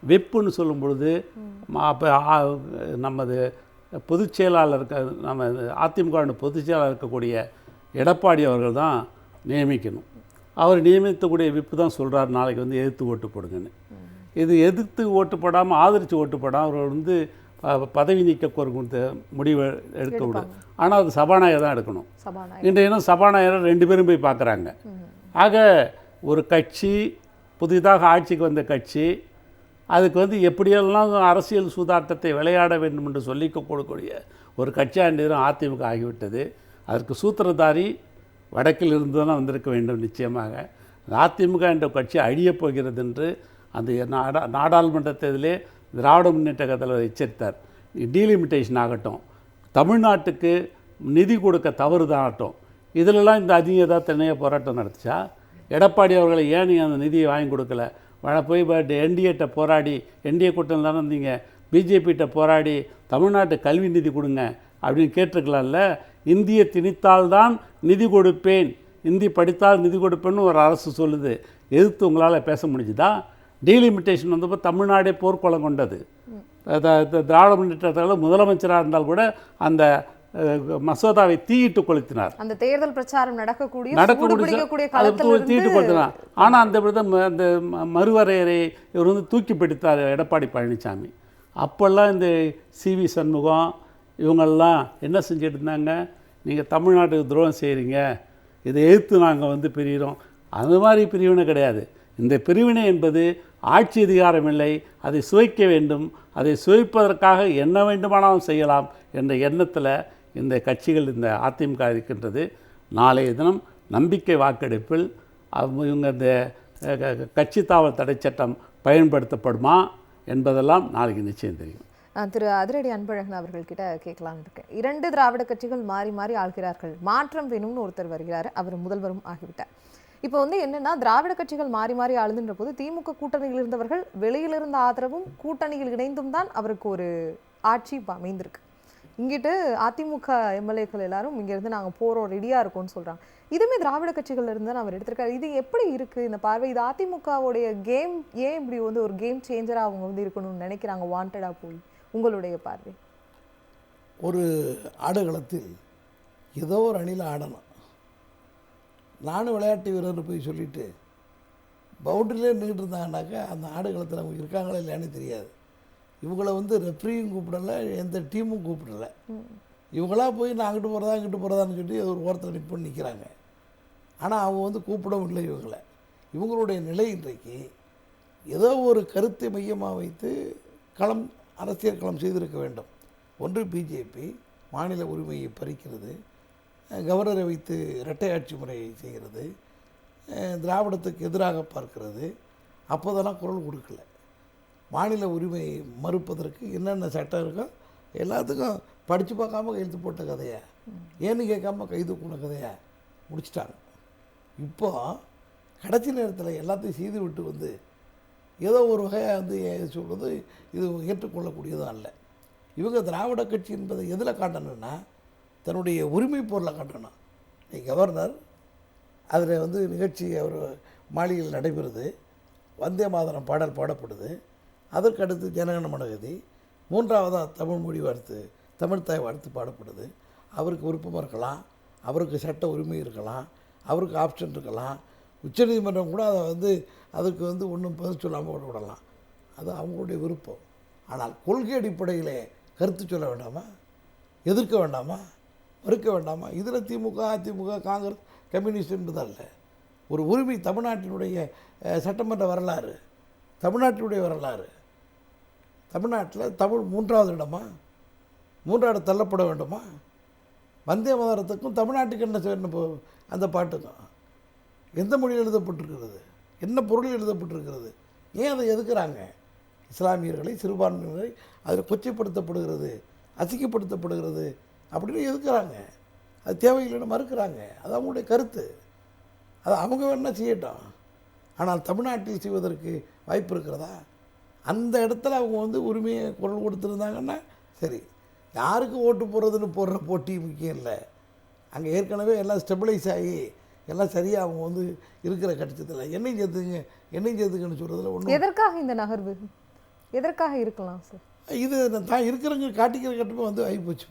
வெப்புன்னு சொல்லும் பொழுது அப்போ நமது பொதுச் செயலாளர் நம்ம அதிமுக பொதுச் செயலாளர் இருக்கக்கூடிய எடப்பாடி அவர்கள் தான் நியமிக்கணும். அவர் நியமித்தக்கூடிய விப்பு தான் சொல்கிறார், நாளைக்கு வந்து எதிர்த்து ஓட்டு போடுங்கன்னு. இது எதிர்த்து ஓட்டு போடாமல் ஆதரித்து ஓட்டு போடாமல் அவர்கள் வந்து பதவி நீக்க கோருகிற முடிவை எடுக்க விடும். ஆனால் அது சபாநாயகர் தான் எடுக்கணும். இன்றைய தினம் சபாநாயகர் 2 பேரும் போய் பார்க்குறாங்க. ஆக ஒரு கட்சி புதிதாக ஆட்சிக்கு வந்த கட்சி அதுக்கு வந்து எப்படியெல்லாம் அரசியல் சூதாட்டத்தை விளையாட வேண்டும் என்று சொல்லிக்க கொடுக்கக்கூடிய ஒரு கட்சியாக இன்றைய தினம் அதிமுக ஆகிவிட்டது. அதற்கு சூத்திரதாரி வடக்கில் இருந்து தான் வந்திருக்க வேண்டும். நிச்சயமாக அதிமுக என்ற கட்சி அழியப் போகிறது என்று அந்த நாடாளுமன்ற தேர்தலே திராவிட முன்னேற்ற தலைவர் எச்சரித்தார். டீலிமிட்டேஷன் ஆகட்டும், தமிழ்நாட்டுக்கு நிதி கொடுக்க தவறுதாகட்டும், இதிலெல்லாம் இந்த அதிகதாக தனியாக போராட்டம் நடத்துச்சா? எடப்பாடி அவர்களை ஏன் நீங்கள் அந்த நிதியை வாங்கி கொடுக்கல? போய் என்டிஏட்ட போராடி, என்டிஏ கூட்டம் தானே இருந்தீங்க, பிஜேபிகிட்ட போராடி தமிழ்நாட்டு கல்வி நிதி கொடுங்க அப்படின்னு கேட்டிருக்கலாம்ல. இந்திய திணித்தால்தான் நிதி கொடுப்பேன், இந்தி படித்தால் நிதி கொடுப்பேன்னு ஒரு அரசு சொல்லுது. எதிர்த்து உங்களால் பேச முடிஞ்சுதா? டீலிமிட்டேஷன் வந்தப்போ தமிழ்நாடே போர்க்குளம் கொண்டது. திராவிட முன்னேற்றத்தால் முதலமைச்சராக இருந்தால் கூட அந்த மசோதாவை தீயிட்டு கொளுத்தினார். அந்த தேர்தல் பிரச்சாரம் நடக்கக்கூடிய தீயிட்டு கொளுத்தினார். ஆனால் அந்த மறுவரையறை இவர் வந்து தூக்கி பிடித்தார் எடப்பாடி பழனிசாமி. அப்போல்லாம் இந்த சிவி சண்முகம் இவங்கெல்லாம் என்ன செஞ்சுட்டு இருந்தாங்க? நீங்கள் தமிழ்நாட்டுக்கு துரோகம் செய்கிறீங்க, இதை எதிர்த்து நாங்கள் வந்து பிரிகிறோம். அது மாதிரி பிரிவினை கிடையாது. இந்த பிரிவினை என்பது ஆட்சி அதிகாரம் இல்லை, அதை சுவைக்க வேண்டும், அதை சுவைப்பதற்காக என்ன வேண்டுமானாலும் செய்யலாம் என்ற எண்ணத்தில் இந்த கட்சிகள், இந்த அதிமுக இருக்கின்றது. நாளைய தினம் நம்பிக்கை வாக்கெடுப்பில் இவங்க இந்த கட்சி தாவல் தடை சட்டம் பயன்படுத்தப்படுமா என்பதெல்லாம் நாளைக்கு நிச்சயம் தெரியும். திரு அதிரடி அன்பழகன் அவர்கள்கிட்ட கேட்கலான்னு இருக்கேன். 2 திராவிட கட்சிகள் மாறி மாறி ஆள்கிறார்கள், மாற்றம் வேணும்னு ஒருத்தர் வருகிறார், அவர் முதல்வரும் ஆகிவிட்டார். இப்போ வந்து என்னன்னா, திராவிட கட்சிகள் மாறி மாறி ஆளுதுன்ற போது திமுக கூட்டணியில் இருந்தவர்கள் வெளியிலிருந்த ஆதரவும் கூட்டணியில் இணைந்தும் தான் அவருக்கு ஒரு ஆட்சி இப்போ அமைந்திருக்கு. இங்கிட்டு அதிமுக எம்எல்ஏக்கள் எல்லாரும் இங்கிருந்து நாங்கள் போகிறோம், ரெடியாக இருக்கோம்னு சொல்கிறாங்க. இதுவுமே திராவிட கட்சிகள்ல இருந்து தான் அவர் எடுத்திருக்காரு. இது எப்படி இருக்கு இந்த பார்வை? இது அதிமுகவுடைய கேம் ஏன் இப்படி வந்து ஒரு கேம் சேஞ்சராக அவங்க வந்து இருக்கணும்னு நினைக்கிறாங்க வாண்டடாக போய்? உங்களுடைய பார்வை. ஒரு ஆடுகளத்தில் ஏதோ ஒரு அணியில் ஆடணும். நானும் விளையாட்டு வீரர்னு போய் சொல்லிட்டு பவுண்டரியிலே நின்றுட்டு இருந்தாங்கன்னாக்கா அந்த ஆடுகளத்தில் அவங்க இருக்காங்களா இல்லையான்னு தெரியாது. இவங்கள வந்து ரெஃப்ரியும் கூப்பிடலை, எந்த டீமும் கூப்பிடலை. இவங்களா போய் நான் அங்கிட்டு போகிறதா இங்கிட்டு போகிறதான்னு சொல்லி ஒரு ஓரத்தில் நிற்போன்னு நிற்கிறாங்க. ஆனால் அவங்க வந்து கூப்பிடவும் இல்லை இவங்களை. இவங்களுடைய நிலை இன்றைக்கு ஏதோ ஒரு கருத்தை மையமாக வைத்து அரசியல் களம் செய்திருக்க வேண்டும். ஒன்று பிஜேபி மாநில உரிமையை பறிக்கிறது, கவர்னரை வைத்து இரட்டை ஆட்சி முறையை செய்கிறது, திராவிடத்துக்கு எதிராக பார்க்கிறது. அப்போதெல்லாம் குரல் கொடுக்கல. மாநில உரிமையை மறுப்பதற்கு என்னென்ன சட்டம் இருக்கோ எல்லாத்துக்கும் படித்து பார்க்காம கையெழுத்து போட்ட கதையை, ஏன்னு கேட்காம கைது போன கதையை முடிச்சிட்டாங்க. இப்போ கடைசி நேரத்தில் எல்லாத்தையும் செய்து விட்டு வந்து ஏதோ ஒரு வகையாக வந்து சொல்கிறது இது ஏற்றுக்கொள்ளக்கூடியதும் அல்ல. இவங்க திராவிட கட்சி என்பதை எதில் காட்டணும்னா தன்னுடைய உரிமை பொருளை காட்டணும். கவர்னர் அதில் வந்து நிகழ்ச்சி அவர் மாளிகையில் நடைபெறுது, வந்தே மாதரம் பாடல் பாடப்படுது, அதற்கடுத்து ஜனகன மனகதி, 3ஆவதாக தமிழ் மொழி வாழ்த்து, தமிழ்த்தாய் வாழ்த்து பாடப்படுது. அவருக்கு விருப்பமாக இருக்கலாம், அவருக்கு சட்ட உரிமை இருக்கலாம், அவருக்கு ஆப்ஷன் இருக்கலாம். உச்சநீதிமன்றம் கூட அதை வந்து அதுக்கு வந்து ஒன்றும் பதில் சொல்லாமல் விடலாம். அது அவங்களுடைய விருப்பம். ஆனால் கொள்கை அடிப்படையில் கருத்து சொல்ல வேண்டாமா, எதிர்க்க வேண்டாமா, மறுக்க வேண்டாமா? இதில் திமுக அதிமுக காங்கிரஸ் கம்யூனிஸ்ட் என்பதல்ல. ஒரு உரிமை தமிழ்நாட்டினுடைய சட்டமன்ற வரலாறு, தமிழ்நாட்டினுடைய வரலாறு. தமிழ்நாட்டில் தமிழ் 3வது இடமா, 3வது தள்ளப்பட வேண்டுமா? வந்தே மாதரத்துக்கும் தமிழ்நாட்டுக்கு என்ன செய்யணும்? அந்த பாட்டுக்கும் எந்த மொழியில் எழுதப்பட்டிருக்கிறது, என்ன பொருளில் எழுதப்பட்டிருக்கிறது? ஏன் அதை எதுக்குறாங்க? இஸ்லாமியர்களை சிறுபான்மையினரை அதில் கொச்சைப்படுத்தப்படுகிறது, அசிங்கப்படுத்தப்படுகிறது அப்படின்னு எதுக்குறாங்க. அது தேவையில்லைன்னு மறுக்கிறாங்க. அது அவங்களுடைய கருத்து, அது அவங்க வேணால் செய்யட்டும். ஆனால் தமிழ்நாட்டில் செய்வதற்கு வாய்ப்பு இருக்கிறதா? அந்த இடத்துல அவங்க வந்து உரிமையை குரல் கொடுத்துருந்தாங்கன்னா சரி. யாருக்கு ஓட்டு போடுறதுன்னு போடுற போட்டி முக்கியம் இல்லை. அங்கே ஏற்கனவே எல்லாம் ஸ்டெபிளைஸ் ஆகி எல்லாம் சரியாக அவங்க வந்து இருக்கிற கட்சத்தில் என்னையும் சேர்த்துக்குன்னு சொல்கிறதுல ஒன்று. எதற்காக இந்த நகர்வு, எதற்காக இருக்கலாம் சார்? இது தான் இருக்கிறவங்க காட்டிக்கிற கட்டமாக வந்து ஆகிப்போச்சு.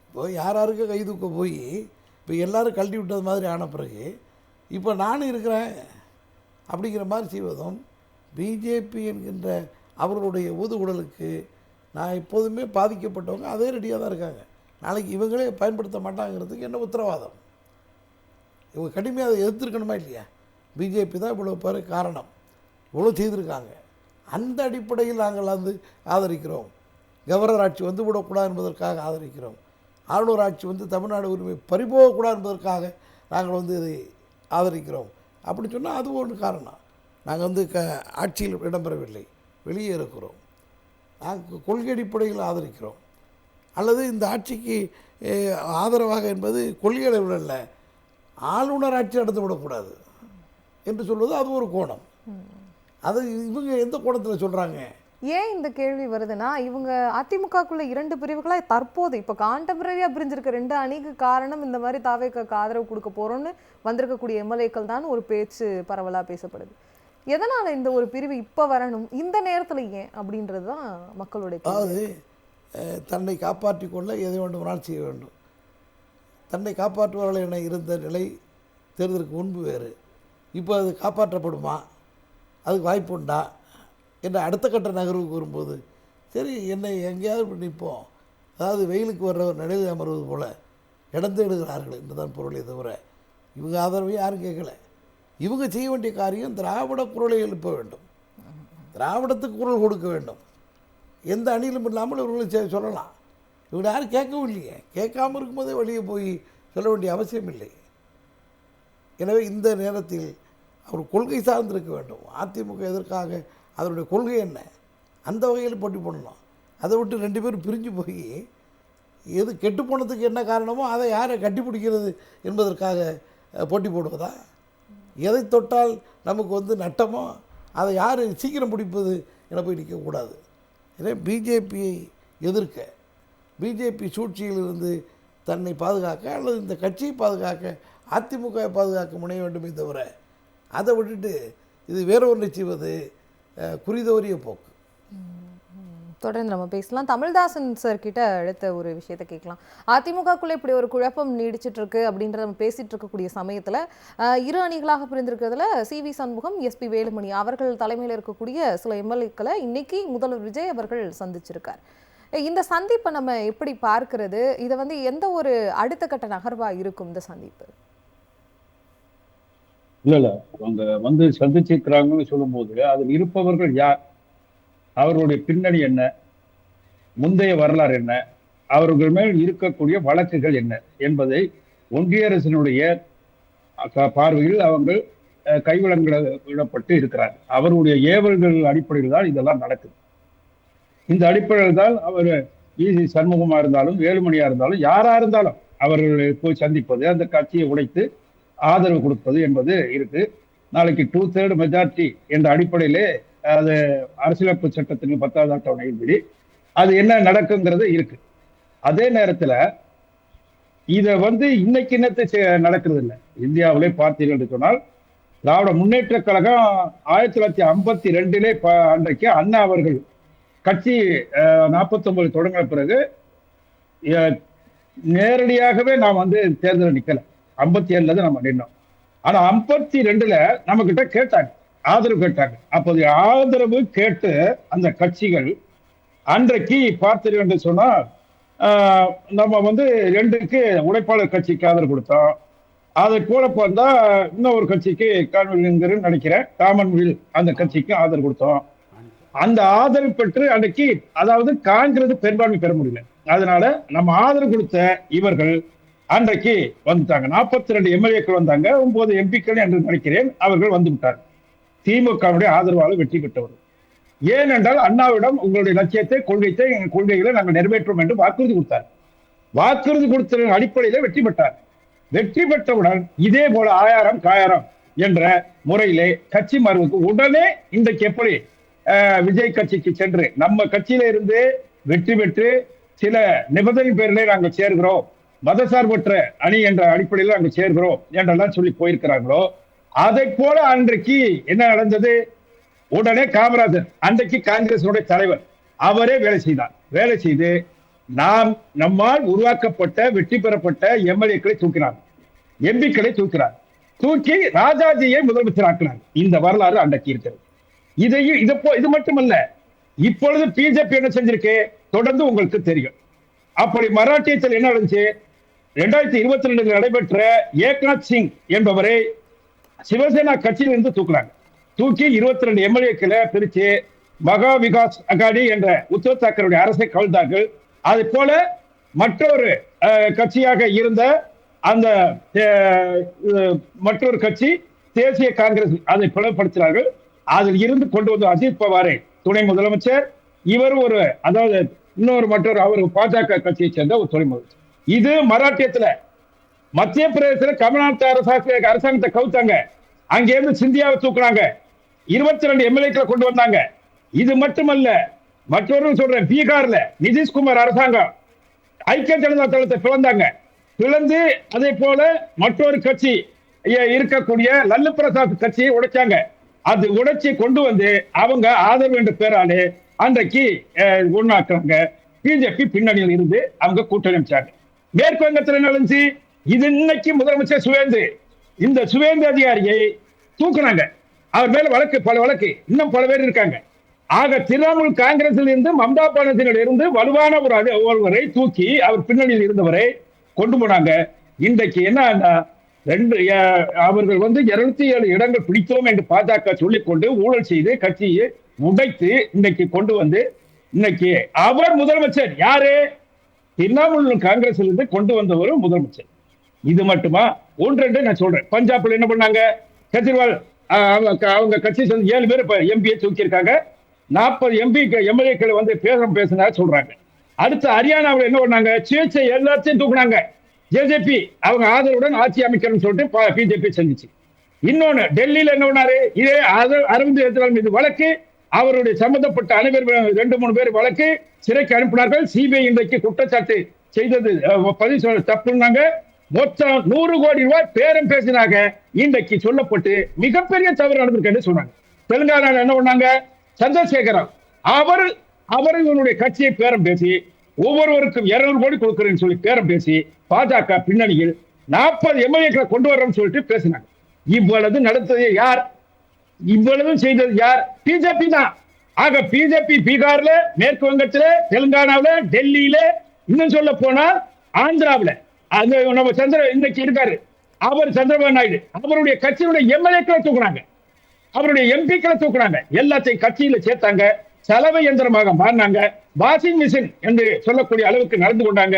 இப்போ யாருக்கு கை தூக்க போய் இப்போ எல்லோரும் கழட்டி விட்டது மாதிரி ஆன பிறகு இப்போ நானும் இருக்கிறேன் அப்படிங்கிற மாதிரி செய்வதும் பிஜேபி என்கின்ற அவர்களுடைய ஊதுகுடலுக்கு நான் எப்போதுமே பாதிக்கப்பட்டவங்க அதே ரெடியாக தான் இருக்காங்க. நாளைக்கு இவங்களே பயன்படுத்த மாட்டாங்கிறதுக்கு என்ன உத்தரவாதம்? இவங்க கடுமையாக அதை எதிர்த்துருக்கணுமா இல்லையா? பிஜேபி தான் இவ்வளோ பேர் காரணம், இவ்வளோ செய்திருக்காங்க. அந்த அடிப்படையில் நாங்கள் வந்து ஆதரிக்கிறோம். கவர்னர் ஆட்சி வந்து விடக்கூடாது என்பதற்காக ஆதரிக்கிறோம். ஆளுநர் ஆட்சி வந்து தமிழ்நாடு உரிமை பறிபோகக்கூடாது என்பதற்காக நாங்கள் வந்து இதை ஆதரிக்கிறோம் அப்படின்னு சொன்னால் அது ஒரு காரணம். நாங்கள் வந்து ஆட்சியில் இடம்பெறவில்லை, வெளியே இருக்கிறோம். நாங்கள் கொள்கை அடிப்படையில் ஆதரிக்கிறோம். அல்லது இந்த ஆட்சிக்கு ஆதரவாக என்பது கொள்கை அளவில் அல்ல, ஆளுநர் ஆட்சி நடந்து விடக்கூடாது என்று சொல்வது அது ஒரு கோணம். அது இவங்க எந்த கோணத்தில் சொல்கிறாங்க? ஏன் இந்த கேள்வி வருதுன்னா, இவங்க அதிமுகக்குள்ள 2 பிரிவுகளாக தற்போது இப்போ கான்டெம்பரரியாக பிரிஞ்சிருக்க 2 அணிக்கு காரணம் இந்த மாதிரி தாவேக்கு ஆதரவு கொடுக்க போகிறோன்னு வந்திருக்கக்கூடிய எம்எல்ஏக்கள் தான் ஒரு பேச்சு பரவலாக பேசப்படுது. எதனால் இந்த ஒரு பிரிவு இப்போ வரணும், இந்த நேரத்தில் ஏன் அப்படின்றது தான் மக்களுடைய. அதாவது தன்னை காப்பாற்றி கொள்ள எதை வேண்டுமானால் செய்ய வேண்டும். தன்னை காப்பாற்றுவார்கள் என இருந்த நிலை தேர்தலுக்கு முன்பு வேறு. இப்போ அது காப்பாற்றப்படுமா, அதுக்கு வாய்ப்பு உண்டா என்ற அடுத்த கட்ட நகர்வுக்கு வரும்போது சரி என்னை எங்கேயாவது நிற்போம். அதாவது வெயிலுக்கு வர்றவர் நிலையில் அமர்வது போல் இடந்தேடுகிறார்கள் என்று தான் பொருளை தவிர இவங்க ஆதரவையும் யாரும் கேட்கலை. இவங்க செய்ய வேண்டிய காரியம் திராவிட குரலை எழுப்ப வேண்டும், திராவிடத்துக்கு குரல் கொடுக்க வேண்டும். எந்த அணியிலும் இல்லாமல் இவர்களும் சொல்லலாம். இவங்க யாரும் கேட்கவும் இல்லையே. கேட்காமல் இருக்கும்போதே வெளியே போய் சொல்ல வேண்டிய அவசியம் இல்லை. எனவே இந்த நேரத்தில் அவர் கொள்கை சார்ந்திருக்க வேண்டும். அதிமுக எதற்காக, அதனுடைய கொள்கை என்ன, அந்த வகையில் போட்டி போடணும். அதை விட்டு 2 பேரும் பிரிஞ்சு போய் எது கெட்டு போனதுக்கு என்ன காரணமோ அதை யாரை கட்டிப்பிடிக்கிறது என்பதற்காக போட்டி போடுவதா? எதை தொட்டால் நமக்கு வந்து நட்டமோ அதை யார் சீக்கிரம் பிடிப்பது என போய் நிற்கக்கூடாது. எனவே பிஜேபியை எதிர்க்க, பிஜேபி சூழ்ச்சியிலிருந்து தன்னை பாதுகாக்க அல்லது இந்த கட்சியை பாதுகாக்க, அதிமுகவை பாதுகாக்க முனைய வேண்டுமே தவிர அதை விட்டுட்டு இது வேற ஒன்றை செய்வது குறிதவறிய போக்கு. தொடர்ந்து நம்ம பேசலாம். தமிழ்தாசன் சார் கிட்ட அடுத்த ஒரு விஷயத்தை கேட்கலாம். அதிமுகக்குள்ள இப்படி ஒரு குழப்பம் நீடிச்சிட்டு இருக்கு அப்படின்றத நம்ம பேசிட்டு இருக்கக்கூடிய சமயத்துல இரு அணிகளாக பிரிந்திருக்கிறதுல CV சண்முகம், SP வேலுமணி அவர்கள் தலைமையில் இருக்கக்கூடிய சில எம்எல்ஏக்களை இன்னைக்கு முதல்வர் விஜய் அவர்கள் சந்திச்சிருக்கார். இந்த சந்திப்பை நம்ம எப்படி பார்க்கிறது? இதை வந்து எந்த ஒரு அடுத்த கட்ட நகர்வா இருக்கும் இந்த சந்திப்பு? இல்ல அவங்க வந்து சந்திச்சிருக்கிறாங்கன்னு சொல்லும் போது அதில் இருப்பவர்கள் யார், அவர்களுடைய பின்னணி என்ன, முந்தைய வரலாறு என்ன, அவர்கள் மேல் இருக்கக்கூடிய வழக்குகள் என்ன என்பதை ஒன்றிய அரசினுடைய பார்வையில் அவங்க கைவிலங்கிடப்பட்டு இருக்கிறார். அவருடைய ஏவல்கள் அடிப்படையில் தான் இதெல்லாம் நடக்குது. இந்த அடிப்படையில் தான் அவர் EC சண்முகமா இருந்தாலும் வேலுமணியா இருந்தாலும் யாரா இருந்தாலும் அவர்களை போய் சந்திப்பது, அந்த கட்சியை உடைத்து ஆதரவு கொடுப்பது என்பது இருக்கு. நாளைக்கு 2/3 மெஜாரிட்டி என்ற அடிப்படையிலே அது அரசியலமைப்பு சட்டத்தின் 10வது அட்டவணையின்படி அது என்ன நடக்குங்கிறது இருக்கு. அதே நேரத்தில் இதை வந்து இன்னைக்கு நடக்கிறது இல்லை. இந்தியாவிலே பார்த்தீர்கள் என்று சொன்னால் திராவிட முன்னேற்ற கழகம் 1952 அன்றைக்கு அண்ணா அவர்கள் கட்சி 49 தொடங்கின பிறகு நேரடியாகவே நாம் வந்து தேர்தல் நிக்கல. 57 தான் நம்ம நின்னோம். ஆனா 52 நம்ம கிட்ட கேட்டாங்க, ஆதரவு கேட்டாங்க. அப்போது ஆதரவு கேட்டு அந்த கட்சிகள் அன்றைக்கு பார்த்தீர்கள் என்று சொன்னால் நம்ம வந்து 2க்கு உழைப்பாளர் கட்சிக்கு ஆதரவு கொடுத்தோம். அதை போல பார்த்தா இன்னொரு கட்சிக்கு கான்வெல்ட் நினைக்கிறேன், காமன்வெல்த் அந்த கட்சிக்கு ஆதரவு கொடுத்தோம். அந்த ஆதரவு பெற்று அன்றைக்கு அதாவது காங்கிரஸ் பெரும்பான்மை பெற முடியல. அதனால நம்ம ஆதரவு கொடுத்த இவர்கள் அன்றைக்கு வந்துட்டாங்க. 42 எம்எல்ஏக்கள் வந்தாங்க, 9 எம்பிக்கள் என்று நினைக்கிறேன் அவர்கள் வந்து விட்டார். திமுகவுடைய ஆதரவாளர் வெற்றி பெற்றவர். ஏனென்றால் அண்ணாவிடம் உங்களுடைய லட்சியத்தை கொள்கைகளை நாங்கள் நிறைவேற்றும் என்று வாக்குறுதி கொடுத்தார். வாக்குறுதி கொடுத்த அடிப்படையில வெற்றி பெற்றார். வெற்றி பெற்றவுடன் இதே போல ஆயாரம் காயாரம் என்ற முறையிலே கட்சி மாறுவதற்கு உடனே இன்றைக்கு எப்படி விஜய் கட்சிக்கு சென்று நம்ம கட்சியில இருந்து வெற்றி பெற்று சில நிபந்தனை பேரிலே நாங்கள் சேர்கிறோம், மதசார்பற்ற அணி என்ற அடிப்படையில் நாங்கள் சேர்கிறோம் என்றெல்லாம் சொல்லி போயிருக்கிறாங்களோ அதை போல அன்றைக்கு என்ன நடந்தது? உடனே காமராஜர் அன்றைக்கு காங்கிரசினுடைய தலைவர் அவரே வேலை செய்தார். வேலை செய்து நம்மால் உருவாக்கப்பட்ட வெற்றி பெறப்பட்ட எம்எல்ஏக்களை தூக்கினார், எம்பிக்களை தூக்கினார். தூக்கி ராஜாஜியை முதலமைச்சர் ஆக்கினார். இந்த வரலாறு அன்றைக்கு இருக்கிறது. இது மட்டுமல்ல, இப்பொழுது பிஜேபி என்ன செஞ்சிருக்கு தொடர்ந்து உங்களுக்கு தெரியும். அப்படி மராட்டியத்தில் என்ன நடந்துச்சு? 2022 நடைபெற்ற ஏக்நாத் சிங் என்பவரை சிவசேனா கட்சியிலிருந்து தூக்குறாங்க. தூக்கி 22 எம்எல்ஏக்களை பிரிச்சு மகா விகாஸ் அகாடி என்ற உத்தவ் தாக்கரேவுடைய அரசை கவிழ்ந்தார்கள். அதை போல மற்றொரு கட்சியாக இருந்த அந்த மற்றொரு கட்சி தேசிய காங்கிரஸ் அதை பிளவுபடுத்தினார்கள். அதில் இருந்து கொண்டு வந்த அஜித் பவாரை துணை முதலமைச்சர், இவர் ஒரு அதாவது இன்னொரு மற்றொரு அவர் பாஜக கட்சியை சேர்ந்த ஒரு துணை முதலமைச்சர். இது மராட்டியத்துல. மத்திய பிரதேசத்தில் கமல்நாத் அரசாங்கத்தை கவுத்தாங்க, அங்கிருந்து சிந்தியாவை தூக்குறாங்க, 22 எம்எல்ஏக்களை கொண்டு வந்தாங்க. இது மட்டுமல்ல, மற்றொரு சொல்றேன், பீகார்ல நிதிஷ்குமார் அரசாங்கம் ஐக்கிய ஜனதா தளத்தை பிளந்தாங்க. பிளந்து அதே போல மற்றொரு கட்சி இருக்கக்கூடிய லல்லு பிரசாத் கட்சியை உடைச்சாங்க. அது உடைச்சி கொண்டு வந்து அவங்க ஆதரவு என்ற பேராலே அன்றைக்கு ஒண்ணாக்குறாங்க. பிஜேபி பின்னணியில் இருந்து அவங்க கூட்டணி அமைச்சாங்க. மேற்கு வங்கத்தில் என்ன நடந்துச்சு? இது இன்னைக்கு முதலமைச்சர் சுவேந்து, இந்த சுவேந்து அதிகாரியை தூக்குனாங்க. அவர் மேல வழக்கு, பல வழக்கு, இன்னும் பல பேர் இருக்காங்க. ஆக திரிணாமுல் காங்கிரஸில் இருந்து மம்தா பானர்ஜியில் இருந்து வலுவான ஒருவரை தூக்கி அவர் பின்னணியில் இருந்தவரை கொண்டு போனாங்க. இன்றைக்கு என்ன அவர்கள் 207 இடங்கள் பிடித்தோம் என்று பாஜக சொல்லிக்கொண்டு ஊழல் செய்து கட்சியை உடைத்து இன்னைக்கு கொண்டு வந்து இன்னைக்கு அவர் முதலமைச்சர். யாரு? திரிணாமுல் காங்கிரஸில் இருந்து கொண்டு வந்தவர் முதலமைச்சர். இது மட்டுமா? ஒன்று நான் சொல்றேன். பஞ்சாப்ல என்ன பண்ணாங்க? கெஜ்ரிவால் அவங்க கட்சி 7 பேர் எம்பியை தூக்கி இருக்காங்க. 40 எம்எல்ஏக்களை வந்து பேசினா சொல்றாங்க. அடுத்து ஹரியானாவில் என்ன பண்ணாங்க, சுயேட்சை எல்லாத்தையும் தூக்குனாங்க. ஜேஜேபி அவங்க ஆதரவுடன் ஆட்சி அமைக்கணும்னு சொல்லிட்டு பிஜேபி செஞ்சுச்சு. இன்னொன்னு டெல்லியில என்ன பண்ணாரு, இதே அரவிந்த் கெஜ்ரிவால் மீது வழக்கு, அவருடைய சம்பந்தப்பட்ட அனைவரும் 2-3 பேர் வழக்கு சிறைக்கு அனுப்பினார்கள். சிபிஐ இன்றைக்கு குற்றச்சாட்டு செய்தது பதிவு சொல்ல தப்புனாங்க. மொத்தம் 100 கோடி ரூபாய் பேரம் பேசினாங்க. இன்றைக்கு சொல்லப்பட்டு மிகப்பெரிய தவறு நடந்திருக்குன்னு சொன்னாங்க. தெலுங்கானால என்ன பண்ணாங்க, சந்திரசேகரம் அவர் இவனுடைய கட்சியை பேரம் பேசி ஒவ்வொருவருக்கும் 200 கோடி கொடுக்கிறேன்னு சொல்லி பேரம் பேசி பாஜக பின்னணியில் 40 எம்எல்ஏக்களை கொண்டு வர்றோம்னு சொல்லிட்டு பேசினாங்க. இவ்வளவு நடத்தது யார்? இவ்வளவு செய்தது யார்? பிஜேபி தான். ஆக பிஜேபி பீகார்ல, மேற்கு வங்கத்துல, தெலுங்கானாவில, டெல்லியில, இன்னும் சொல்ல போனால் ஆந்திராவில அது நம்ம இன்னைக்கு இருக்காரு அவர் சந்திரபாபு நாயுடு, அவருடைய கட்சியினுடைய எம்எல்ஏக்களை தூக்குறாங்க, அவருடைய எம்பிக்களை தூக்குறாங்க, எல்லாத்தையும் கட்சியில சேர்த்தாங்க. சலவை இயந்திரமாக மாறினாங்க. வாஷிங் மிஷின் என்று சொல்லக்கூடிய அளவுக்கு நடந்து கொண்டாங்க.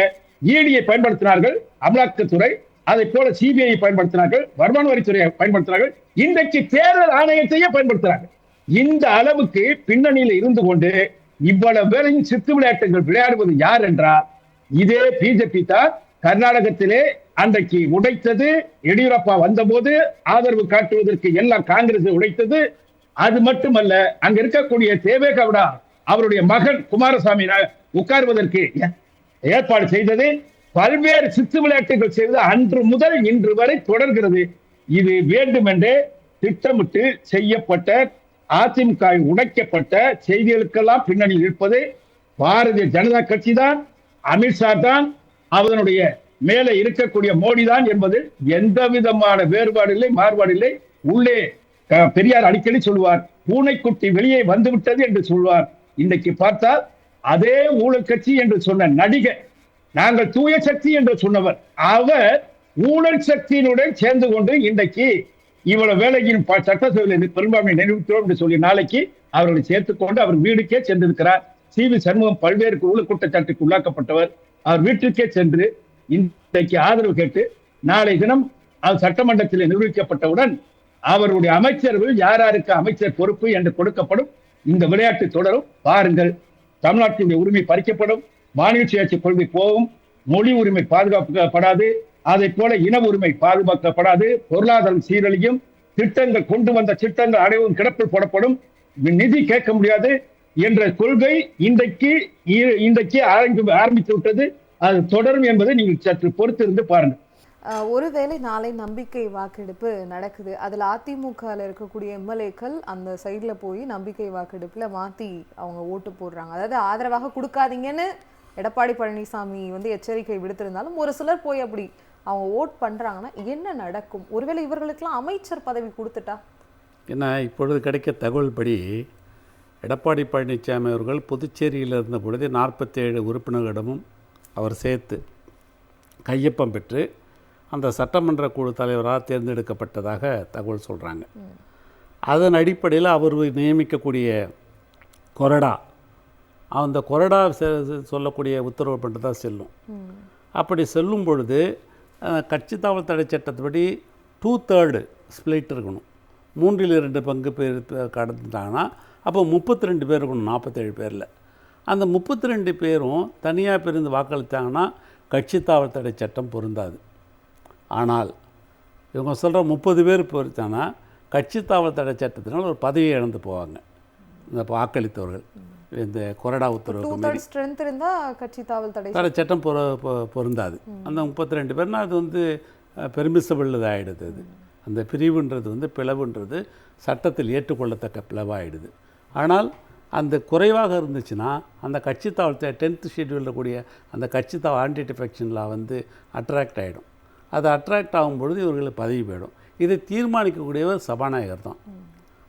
இடியை பயன்படுத்தினார்கள் அமலாக்கத்துறை, அதை போல சிபிஐ பயன்படுத்தினார்கள், வருமான வரித்துறையை பயன்படுத்தினார்கள், இன்றைக்கு தேர்தல் ஆணையத்தையே பயன்படுத்துறாங்க. இந்த அளவுக்கு பின்னணியில் இருந்து கொண்டு இவ்வளவு வேலையும் சித்து விளையாட்டுகள் விளையாடுவது யார் என்றால் இதே பிஜேபி தான். கர்நாடகத்திலே அன்றைக்கு உடைத்தது, எடியூரப்பா வந்தபோது ஆதரவு காட்டுவதற்கு எல்லாம் காங்கிரஸ் உடைத்தது. அது மட்டுமல்ல, அங்க இருக்கக்கூடிய தேவே கவுடா அவருடைய மகன் குமாரசாமி உட்காருவதற்கு ஏற்பாடு செய்தது. பல்வேறு சித்து விளையாட்டுகள் செய்தது அன்று முதல் இன்று வரை தொடர்கிறது. இது வேண்டுமென்றே திட்டமிட்டு செய்யப்பட்ட, அதிமுக உடைக்கப்பட்ட செய்திகளுக்கெல்லாம் பின்னணியில் இருப்பது பாரதிய ஜனதா கட்சி தான், அமித்ஷா தான், அவனுடைய மேலே இருக்கக்கூடிய மோடி தான் என்பது எந்த விதமான வேறுபாடு இல்லை, மாறுபாடு இல்லை. உள்ளே பெரியார் அடிக்கடி சொல்வார், பூனைக்குட்டி வெளியே வந்துவிட்டது என்று சொல்வார். இன்றைக்கு பார்த்தால் அதே ஊழல் கட்சி என்று சொன்ன நடிகர், நாங்கள் தூய சக்தி என்று சொன்னவர், அவர் ஊழல் சக்தியினுடன் சேர்ந்து கொண்டு இன்றைக்கு இவ்வளவு வேலையின் சட்டசபையில் பெரும்பான்மை நிறைவேற்றோம் என்று சொல்லி நாளைக்கு அவர்களை சேர்த்துக்கொண்டு அவர் வீடுக்கே சென்றிருக்கிறார். சி.வி. சண்முகம் பல்வேறு ஊழல் குற்றச்சாட்டுக்கு உள்ளாக்கப்பட்டவர். அவர் வீட்டிற்கே சென்று இன்றைக்கு ஆதரவு கேட்டு நாளை தினம் சட்டமன்றத்தில் நிரூபிக்கப்பட்டவுடன் அவருடைய அமைச்சர்கள் யார் யாருக்கு அமைச்சர் பொறுப்பு என்று கொடுக்கப்படும். இந்த விளையாட்டு தொடரும். பாருங்கள், தமிழ்நாட்டினுடைய உரிமை பறிக்கப்படும், மாநில சுயாட்சி கொள்கை போகும், மொழி உரிமை பாதுகாக்கப்படாது, அதை போல இன உரிமை பாதுகாக்கப்படாது, பொருளாதாரம் சீரழியும், திட்டங்கள் கொண்டு வந்த திட்டங்கள் அனைவரும் கிடப்பில் போடப்படும், நிதி கேட்க முடியாது என்ற கொள்கை இன்றைக்கு ஆரம்பித்து விட்டது. அது தொடரும் என்பதை நீங்கள் சற்று பொறுத்திருந்து பாருங்கள். ஒருவேளை நாளை நம்பிக்கை வாக்கெடுப்பு நடக்குது, அதில் அதிமுகவில் இருக்கக்கூடிய எம்எல்ஏக்கள் அந்த சைடில் போய் நம்பிக்கை வாக்கெடுப்பில் மாற்றி அவங்க ஓட்டு போடுறாங்க, அதாவது ஆதரவாக கொடுக்காதீங்கன்னு எடப்பாடி பழனிசாமி எச்சரிக்கை விடுத்திருந்தாலும் ஒரு சிலர் போய் அப்படி அவங்க ஓட் பண்ணுறாங்கன்னா என்ன நடக்கும்? ஒருவேளை இவர்களுக்கெல்லாம் அமைச்சர் பதவி கொடுத்துட்டா? ஏன்னா இப்பொழுது கிடைக்க தகவல் படி எடப்பாடி பழனிசாமி அவர்கள் புதுச்சேரியில் இருந்த பொழுது 47 உறுப்பினர்களிடமும் அவர் சேர்த்து கையொப்பம் பெற்று அந்த சட்டமன்ற குழு தலைவராக தேர்ந்தெடுக்கப்பட்டதாக தகவல் சொல்கிறாங்க. அதன் அடிப்படையில் அவர் நியமிக்கக்கூடிய கொறடா, அந்த கொறடா சொல்லக்கூடிய உத்தரவு பண்ணிட்டு தான் செல்லும். அப்படி செல்லும் பொழுது கட்சி தாவல் தடை சட்டத்துப்படி 2/3 ஸ்பிளிட் இருக்கணும். 3/2 பங்கு பேர் கடந்துட்டாங்கன்னா அப்போ 32 பேர் இருக்கணும் 47 பேரில். அந்த 32 பேரும் தனியாக பிரிந்து வாக்களித்தாங்கன்னா கட்சி தாவல் தடை சட்டம் பொருந்தாது. ஆனால் இவங்க சொல்கிற 30 பேர் பொறுத்தானா கட்சி தாவல் தடை சட்டத்தினால் ஒரு பதவியை இழந்து போவாங்க இந்த வாக்களித்தவர்கள். இந்த கொறடா உத்தரவு ஸ்ட்ரென்த் இருந்தால் கட்சி தாவல் தடை சட்டம் பொருந்தாது. அந்த 32 பேர்னா அது பெர்மிசபிள் ஆகிடுது. அது அந்த பிரிவுன்றது பிளவுன்றது சட்டத்தில் ஏற்றுக்கொள்ளத்தக்க பிளவாகிடுது. ஆனால் அந்த குறைவாக இருந்துச்சுன்னா அந்த கட்சி தாவல் 10th ஷெட்யூலில் கூடிய அந்த கட்சி தாவல் ஆன்டி டிஃபெக்ஷனில் அட்ராக்ட் ஆகிடும். அது அட்ராக்ட் ஆகும்பொழுது இவர்களுக்கு பதவி போயிடும். இதை தீர்மானிக்கக்கூடியவர் சபாநாயகர் தான்.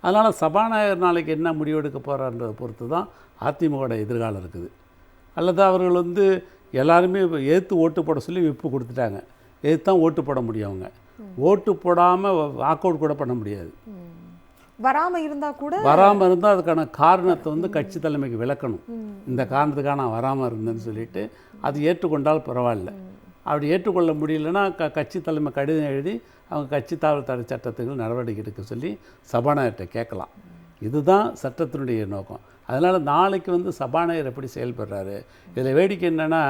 அதனால் சபாநாயகர் நாளைக்கு என்ன முடிவெடுக்க போகிறான்றதை பொறுத்து தான் அதிமுக எதிர்காலம் இருக்குது. அல்லது அவர்கள் எல்லாருமே ஏற்று ஓட்டு போட சொல்லி விப்பு கொடுத்துட்டாங்க. எதிர்த்து தான் ஓட்டு போட முடியும். அவங்க ஓட்டு போடாமல் வாக் அவுட் கூட பண்ண முடியாது. வராமல் இருந்தால் அதுக்கான காரணத்தை கட்சி தலைமைக்கு விளக்கணும். இந்த காரணத்துக்காக நான் வராமல் இருந்தேன்னு சொல்லிட்டு அது ஏற்றுக்கொண்டால் பரவாயில்ல. அப்படி ஏற்றுக்கொள்ள முடியலன்னா கட்சி தலைமை கடிதம் எழுதி அவங்க கட்சி தாவல் தடை சட்டத்துக்கு நடவடிக்கை எடுக்க சொல்லி சபாநாயகர்கிட்ட கேட்கலாம். இதுதான் சட்டத்தினுடைய நோக்கம். அதனால் நாளைக்கு வந்து சபாநாயகர் எப்படி செயல்படுறாரு. இதில் வேடிக்கை என்னென்னா,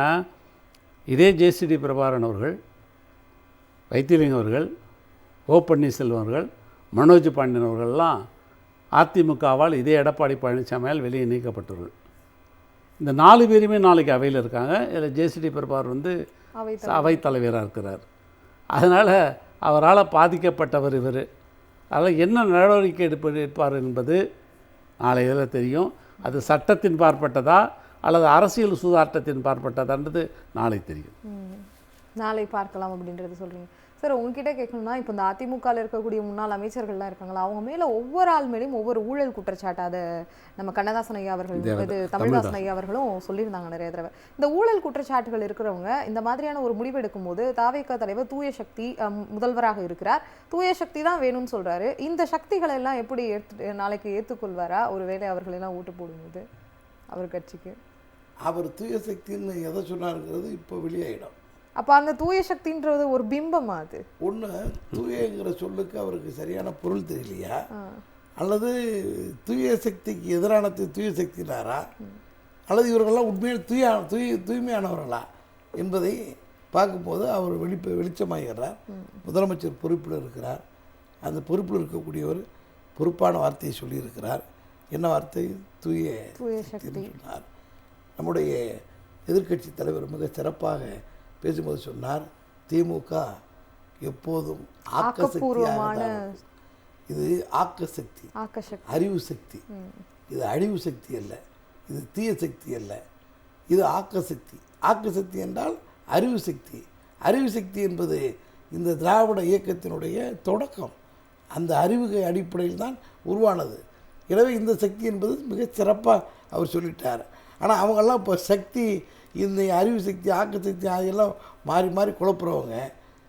இதே ஜேசிடி பிரபாகரன் அவர்கள், வைத்திலிங்கம் அவர்கள், ஓ பன்னீர்செல்வம் அவர்கள், மனோஜ் பாண்டியன் அவர்கள்லாம் அதிமுகவால் இதே எடப்பாடி பழனிசாமியால் வெளியே நீக்கப்பட்டவர்கள். இந்த 4 பேருமே நாளைக்கு அவையில் இருக்காங்க. இதில் ஜேசிடி பிரபாகர் வந்து அவைத்தலைவராக இருக்கிறார். அதனால் அவரால் பாதிக்கப்பட்டவர் இவர். அதனால் என்ன நடவடிக்கை எடுப்பார் என்பது நாளை இதில் தெரியும். அது சட்டத்தின் பார்ப்பட்டதா அல்லது அரசியல் சூதாட்டத்தின் பார்ப்பட்டதான்றது நாளை தெரியும். நாளை பார்க்கலாம் அப்படின்றது சொல்கிறீங்க. சார், உங்ககிட்ட கேட்கணும்னா, இப்போ இந்த அதிமுகவில் இருக்கக்கூடிய முன்னாள் அமைச்சர்கள்லாம் இருக்காங்களா, அவங்க மேலே ஒவ்வொரு ஆள் மேலேயும் ஒவ்வொரு ஊழல் குற்றச்சாட்டு. அதை நம்ம கண்ணதாசன் ஐயா அவர்கள், இது தமிழ்தாசன் ஐயா அவர்களும் சொல்லியிருந்தாங்க நிறைய தடவை. இந்த ஊழல் குற்றச்சாட்டுகள் இருக்கிறவங்க இந்த மாதிரியான ஒரு முடிவு எடுக்கும்போது தாவேக தலைவர் தூய சக்தி முதல்வராக இருக்கிறார், தூய சக்தி தான் வேணும்னு சொல்கிறாரு. இந்த சக்திகளை எல்லாம் எப்படி நாளைக்கு ஏற்றுக்கொள்வாரா ஒருவேளை அவர்களெல்லாம் ஓட்டு போடும்போது அவர் கட்சிக்கு? அவர் தூய சக்தின்னு எதை சொன்னாருங்கிறது இப்போ வெளியாயிடும். அப்போ அந்த தூய சக்தின்றது ஒரு பிம்பமா? அது ஒன்று, தூயங்கிற சொல்லுக்கு அவருக்கு சரியான பொருள் தெரியலையா, அல்லது தூய சக்திக்கு எதிரானது தூய சக்தினாரா, அல்லது இவர்களெல்லாம் உண்மையில் தூய்மையானவர்களா என்பதை பார்க்கும்போது அவர் வெளிச்சமாகிறார். முதலமைச்சர் பொறுப்பில் இருக்கிறார். அந்த பொறுப்பில் இருக்கக்கூடியவர் பொறுப்பான வார்த்தையை சொல்லியிருக்கிறார். என்ன வார்த்தை? தூய சக்தின்னு சொன்னார். நம்முடைய எதிர்க்கட்சி தலைவர் மிக சிறப்பாக பேசும்போது சொன்னார், திமுக எப்போதும் ஆக்கசக்தியான, இது ஆக்கசக்தி, அறிவு சக்தி. இது அழிவு சக்தி அல்ல, இது தீய சக்தி அல்ல, இது ஆக்கசக்தி. ஆக்கசக்தி என்றால் அறிவு சக்தி. அறிவு சக்தி என்பது இந்த திராவிட இயக்கத்தினுடைய தொடக்கம். அந்த அறிவு அடிப்படையில் தான் உருவானது. எனவே இந்த சக்தி என்பது மிக சிறப்பாக அவர் சொல்லிட்டார். ஆனால் அவங்கெல்லாம் இப்போ சக்தி, இந்த அறிவு சக்தி, ஆக்கசக்தி அதெல்லாம் மாறி மாறி குழப்புறவங்க.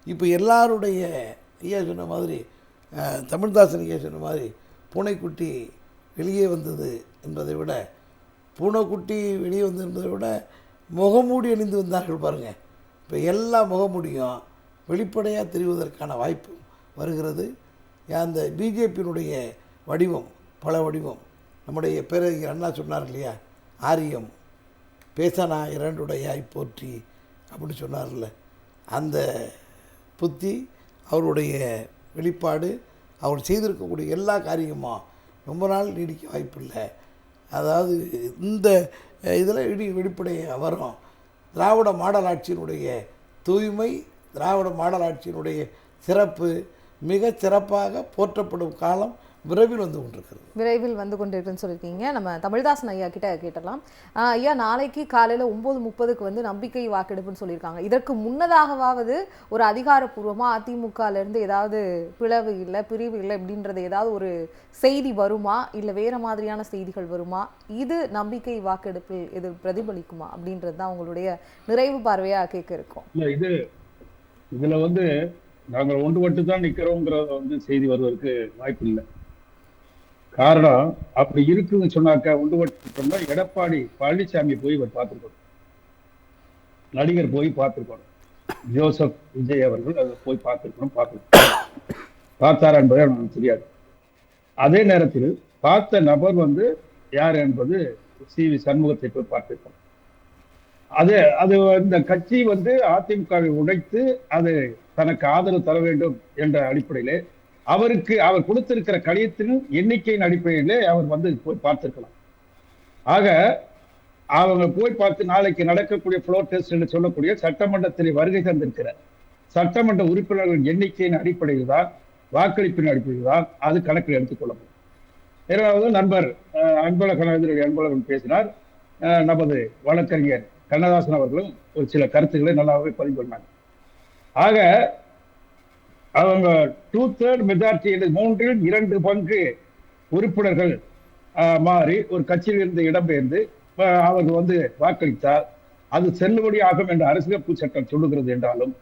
இப்போ எல்லாருடைய ஐயா சொன்ன மாதிரி, தமிழ்தாசன் ஐயா சொன்ன மாதிரி, பூனைக்குட்டி வெளியே வந்தது என்பதை விட, பூனைக்குட்டி வெளியே வந்தது என்பதை விட முகமூடி அணிந்து வந்தார்கள் பாருங்கள். இப்போ எல்லா முகமூடியும் வெளிப்படையாக தெரிவதற்கான வாய்ப்பு வருகிறது. அந்த பிஜேபியினுடைய வடிவம், பல வடிவம். நம்முடைய பேரறிஞர் அண்ணா சொன்னார் இல்லையா, ஆரியம் பேசனா இரண்டுடையாய் போற்றி அப்படின்னு சொன்னார்ல, அந்த புத்தி, அவருடைய வெளிப்பாடு, அவர் செய்திருக்கக்கூடிய எல்லா காரியமும் ரொம்ப நாள் நீடிக்க வாய்ப்பில்லை. அதாவது இந்த இதில் வெளிப்படையாக வரும். திராவிட மாடல் ஆட்சியினுடைய தூய்மை, திராவிட மாடல் ஆட்சியினுடைய சிறப்பு மிக சிறப்பாக போற்றப்படும் காலம் விரைவில் வந்து கொண்டிருக்கிறது. விரைவில் வந்து கொண்டிருக்குன்னு சொல்லியிருக்கீங்க. நம்ம தமிழ்தாசன் ஐயா கிட்ட கேட்டலாம். ஐயா, நாளைக்கு காலையில் 9:30 வந்து நம்பிக்கை வாக்கெடுப்புன்னு சொல்லியிருக்காங்க. இதற்கு முன்னதாகவாவது ஒரு அதிகாரப்பூர்வமாக அதிமுகலேருந்து ஏதாவது பிளவு இல்லை, பிரிவு இல்லை அப்படின்றது ஏதாவது ஒரு செய்தி வருமா, இல்லை வேறு மாதிரியான செய்திகள் வருமா? இது நம்பிக்கை வாக்கெடுப்பில் இது பிரதிபலிக்குமா அப்படின்றது தான் உங்களுடைய நிறைவு பார்வையாக கேட்க இருக்கோம். இல்லை, இதில் வந்து நாங்கள் ஒன்றுபட்டு தான் நிற்கிறோங்கிறத வந்து செய்தி வருவதற்கு வாய்ப்பு இல்லை. காரணம், அப்படி இருக்குன்னு சொன்னாக்க ஒன்றுபட்டு எடப்பாடி பழனிசாமி போய் இவர் பார்த்துருக்கணும், நடிகர் போய் பார்த்துருக்கணும், ஜோசப் விஜய் அவர்கள் அதை போய் பார்த்தாரா என்பது நமக்கு தெரியாது. அதே நேரத்தில் பார்த்த நபர் வந்து யார் என்பது CV சண்முகத்தை போய் பார்த்திருக்கணும். அது இந்த கட்சி வந்து அதிமுகவை உடைத்து அது தனக்கு ஆதரவு தர வேண்டும் என்ற அடிப்படையிலே அவர் கொடுத்திருக்கிற கடிதத்தின் எண்ணிக்கையின் அடிப்படையிலே அவர் வந்து போய் பார்த்திருக்கலாம். ஆக அவங்க போய் பார்த்து நாளைக்கு நடக்கக்கூடிய ஃப்ளோர் டெஸ்ட் என்று சொல்லக்கூடிய சட்டமன்றத்தில் வருகை தந்திருக்கிற சட்டமன்ற உறுப்பினர்களின் எண்ணிக்கையின் அடிப்படையில் தான், வாக்களிப்பின் அடிப்படையில் தான் அது கணக்கில் எடுத்துக்கொள்ளப்படும். இரண்டாவது, நண்பர் அன்பழகன் பேசினார். நமது வழக்கறிஞர் கண்ணதாசன் அவர்களும் ஒரு சில கருத்துக்களை நல்லாவே பதிவு பண்ணாங்க. ஆக அவங்க 2/3 மெஜாரிட்டி, 3/2 பங்கு உறுப்பினர்கள் மாறி ஒரு கட்சியிலிருந்து இடம்பெயர்ந்து அவர்கள் வந்து வாக்களித்தால் அது செல்லுபடி ஆகும் என்ற அரசியலமைப்பு சட்டம் சொல்லுகிறது என்றாலும்,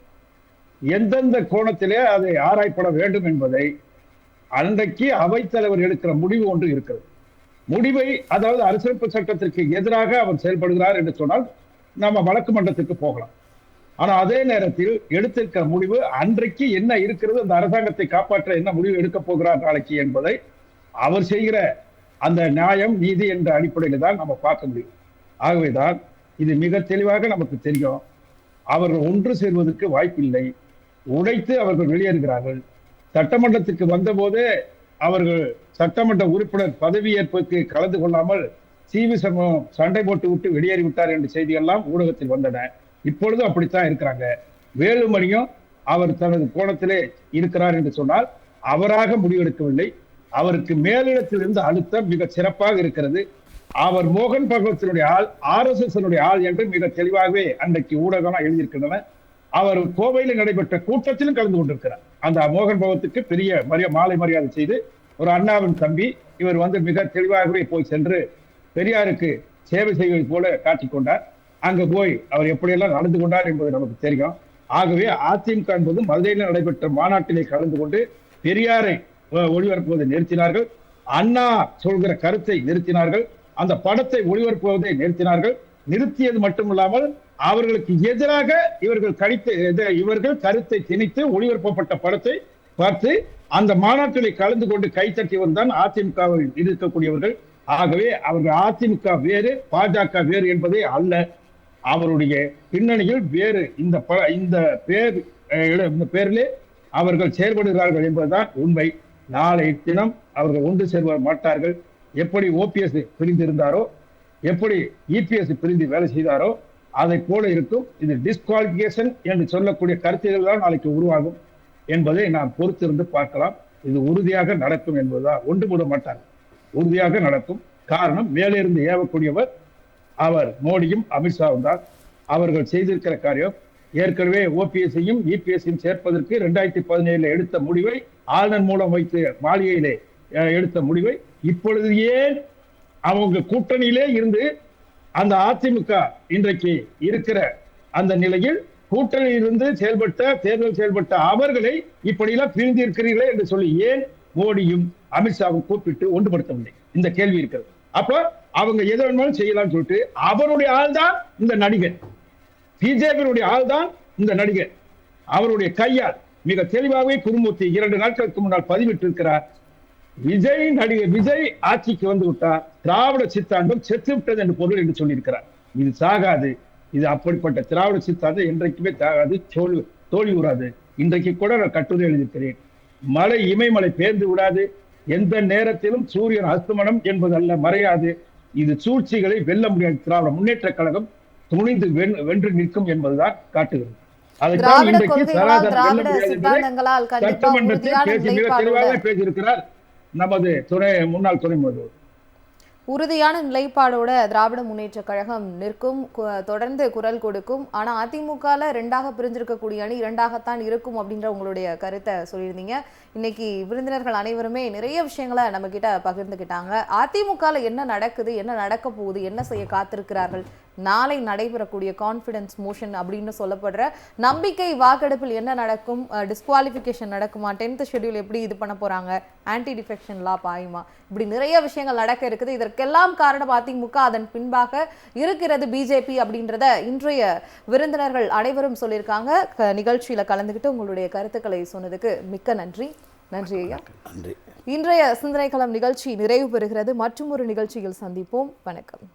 எந்தெந்த கோணத்திலே அதை ஆராயப்பட வேண்டும் என்பதை அன்றைக்கு அவைத்தலைவர் எடுக்கிற முடிவு ஒன்று இருக்கிறது. முடிவை, அதாவது அரசியலமைப்பு சட்டத்திற்கு எதிராக அவர் செயல்படுகிறார் என்று சொன்னால் நாம வழக்கு மன்றத்திற்கு போகலாம். ஆனா அதே நேரத்தில் எடுத்திருக்கிற முடிவு அன்றைக்கு என்ன இருக்கிறது, அந்த அரசாங்கத்தை காப்பாற்ற என்ன முடிவு எடுக்க போகிறார் நாளைக்கு என்பதை அவர் செய்கிற அந்த நியாயம் நீதி என்ற அடிப்படையில் தான் நம்ம பார்க்க முடியும். ஆகவேதான் இது மிக தெளிவாக நமக்கு தெரியும். அவர்கள் ஒன்று சேர்வதற்கு வாய்ப்பில்லை. உடைத்து அவர்கள் வெளியேறுகிறார்கள். சட்டமன்றத்துக்கு வந்தபோதே அவர்கள் சட்டமன்ற உறுப்பினர் பதவியேற்புக்கு கலந்து கொள்ளாமல் சிவி சண்முகம் சண்டை போட்டு விட்டு வெளியேறிவிட்டார் என்ற செய்தியெல்லாம் ஊடகத்தில் வந்தன. இப்பொழுது அப்படித்தான் இருக்கிறாங்க. வேலுமணியும் அவர் தனது கோணத்திலே இருக்கிறார் என்று சொன்னால் அவராக முடிவெடுக்கவில்லை. அவருக்கு மேலிடத்திலிருந்து அழுத்தம் மிக சிறப்பாக இருக்கிறது. அவர் மோகன் பகவத்தினுடைய ஆள், RSS ஆள் என்று மிக தெளிவாகவே அன்றைக்கு ஊடகம் எழுதியிருக்கின்றன. அவர் கோவையில் நடைபெற்ற கூட்டத்திலும் கலந்து கொண்டிருக்கிறார். அந்த மோகன் பகவத்துக்கு பெரிய மாலை மரியாதை செய்து ஒரு அண்ணாவின் தம்பி இவர் மிக தெளிவாகவே போய் சென்று பெரியாருக்கு சேவை செய்வது போல காட்டிக்கொண்டார். அங்க போய் அவர் எப்படியெல்லாம் நடந்து கொண்டார் என்பது நமக்கு தெரியும். ஆகவே அதிமுக என்பது மதுரையில் நடைபெற்ற மாநாட்டிலே கலந்து கொண்டு பெரியாரை ஒளிபரப்புவதை நிறுத்தினார்கள். அண்ணா சொல்கிற கருத்தை நிறுத்தினார்கள். அந்த படத்தை ஒளிபரப்புவதை நிறுத்தினார்கள். நிறுத்தியது மட்டுமில்லாமல் அவர்களுக்கு எதிராக இவர்கள் கருத்தை திணித்து ஒளிபரப்பப்பட்ட படத்தை பார்த்து அந்த மாநாட்டிலே கலந்து கொண்டு கைத்தட்டியவர் தான் அதிமுகவில் இருக்கக்கூடியவர்கள். ஆகவே அவர்கள் அதிமுக வேறு, பாஜக வேறு என்பதே அல்ல. அவருடைய பின்னணியில் வேறு இந்த பேரிலே அவர்கள் செயல்படுகிறார்கள் என்பதுதான் உண்மை. நாளை தினம் அவர்கள் ஒன்று சேர்வ மாட்டார்கள். எப்படி ஓபிஎஸ் பிரிந்திருந்தாரோ, எப்படி இபிஎஸ் பிரிந்து வேலை செய்தாரோ அதை போல இருக்கும். இது டிஸ்குவாலிபிகேஷன் என்று சொல்லக்கூடிய கருத்துகள் தான் நாளைக்கு உருவாகும் என்பதை நாம் பொறுத்திருந்து பார்க்கலாம். இது உறுதியாக நடக்கும் என்பதுதான். ஒன்று கூட மாட்டார்கள், உறுதியாக நடக்கும். காரணம், மேலே இருந்து ஏவக்கூடியவர் அவர் மோடியும் அமித்ஷாவும் தான். அவர்கள் செய்திருக்கிற காரியம் ஏற்கனவே ஓபிஎஸ்ஸையும் இபிஎஸ்ஸையும் சேர்ப்பதற்கு 2017 எடுத்த முடிவை, ஆளுநர் மூலம் வைத்து மாளிகையிலே எடுத்த முடிவை இப்பொழுது ஏன் அவங்க கூட்டணியிலே இருந்து அந்த அதிமுக இன்றைக்கு இருக்கிற அந்த நிலையில் கூட்டணியிலிருந்து தேர்தல் செயல்பட்ட அவர்களை இப்படியெல்லாம் பிரிந்து இருக்கிறீர்களே என்று சொல்லி ஏன் மோடியும் அமித்ஷாவும் கூப்பிட்டு ஒன்றுபடுத்தவில்லை? இந்த கேள்வி இருக்கிறது. அப்ப அவங்க எதை வேணுமாலும் செய்யலாம் சொல்லிட்டு அவருடைய ஆள் தான் இந்த நடிகர், பிஜேபியுடைய ஆள் தான் இந்த நடிகர். அவருடைய கையால் மிக தெளிவாகவே குருமூர்த்தி 2 நாட்களுக்கு முன்னால் பதிவிட்டு இருக்கிறார். நடிகர் விஜய் ஆட்சிக்கு வந்து விட்டார், திராவிட சித்தாந்தம் செத்து விட்டது என்று பொருள் என்று சொல்லியிருக்கிறார். இது சாகாது. இது அப்படிப்பட்ட திராவிட சித்தாந்தம் என்றைக்குமே சாகாது, தோல்வி உறாது. இன்றைக்கு கூட நான் கட்டுரை எழுதியிருக்கிறேன். மழை இமயமலை பெயர்ந்து விடாது, எந்த நேரத்திலும் சூரியன் அஸ்தமனம் என்பதல்ல, மறையாது. இது சூழ்ச்சிகளை வெல்ல முடியாது. திராவிட முன்னேற்ற கழகம் துணிந்து வென்று நிற்கும் என்பதுதான் காட்டுகிறது. அதைத்தான் இன்றைக்கு சட்டமன்றத்தில் மிக தெளிவாக பேசியிருக்கிறார் நமது முன்னாள் துணை முதல்வர். உறுதியான நிலைப்பாடோட திராவிட முன்னேற்ற கழகம் நிற்கும், தொடர்ந்து குரல் கொடுக்கும். ஆனா அதிமுகல 2ஆக பிரிஞ்சிருக்கக்கூடிய அணி 2ஆகத்தான் இருக்கும் அப்படின்ற உங்களுடைய கருத்தை சொல்லியிருந்தீங்க. இன்னைக்கு விருந்தினர்கள் அனைவருமே நிறைய விஷயங்களை நம்ம கிட்ட பகிர்ந்துக்கிட்டாங்க. அதிமுகல என்ன நடக்குது, என்ன நடக்க போகுது, என்ன செய்ய காத்திருக்கிறார்கள், நாளை நடைபெறக்கூடிய கான்ஃபிடன்ஸ் மோஷன் அப்படின்னு சொல்லப்படுற நம்பிக்கை வாக்கெடுப்பில் என்ன நடக்கும், டிஸ்குவாலிஃபிகேஷன் நடக்குமா, 10th ஷெட்யூல் எப்படி இது பண்ண போறாங்க, ஆன்டி டிஃபெக்ஷன் லா பாயுமா, இப்படி நிறைய விஷயங்கள் நடக்க இருக்குது. இதற்கெல்லாம் காரணம் அதிமுக, அதன் பின்பாக இருக்கிறது பிஜேபி அப்படின்றத இன்றைய விருந்தினர்கள் அனைவரும் சொல்லியிருக்காங்க. நிகழ்ச்சியில கலந்துக்கிட்டு உங்களுடைய கருத்துக்களை சொன்னதுக்கு மிக்க நன்றி. நன்றி ஐயா. இன்றைய சிந்தனை களம் நிகழ்ச்சி நிறைவு பெறுகிறது. மற்றும் ஒரு நிகழ்ச்சியில் சந்திப்போம். வணக்கம்.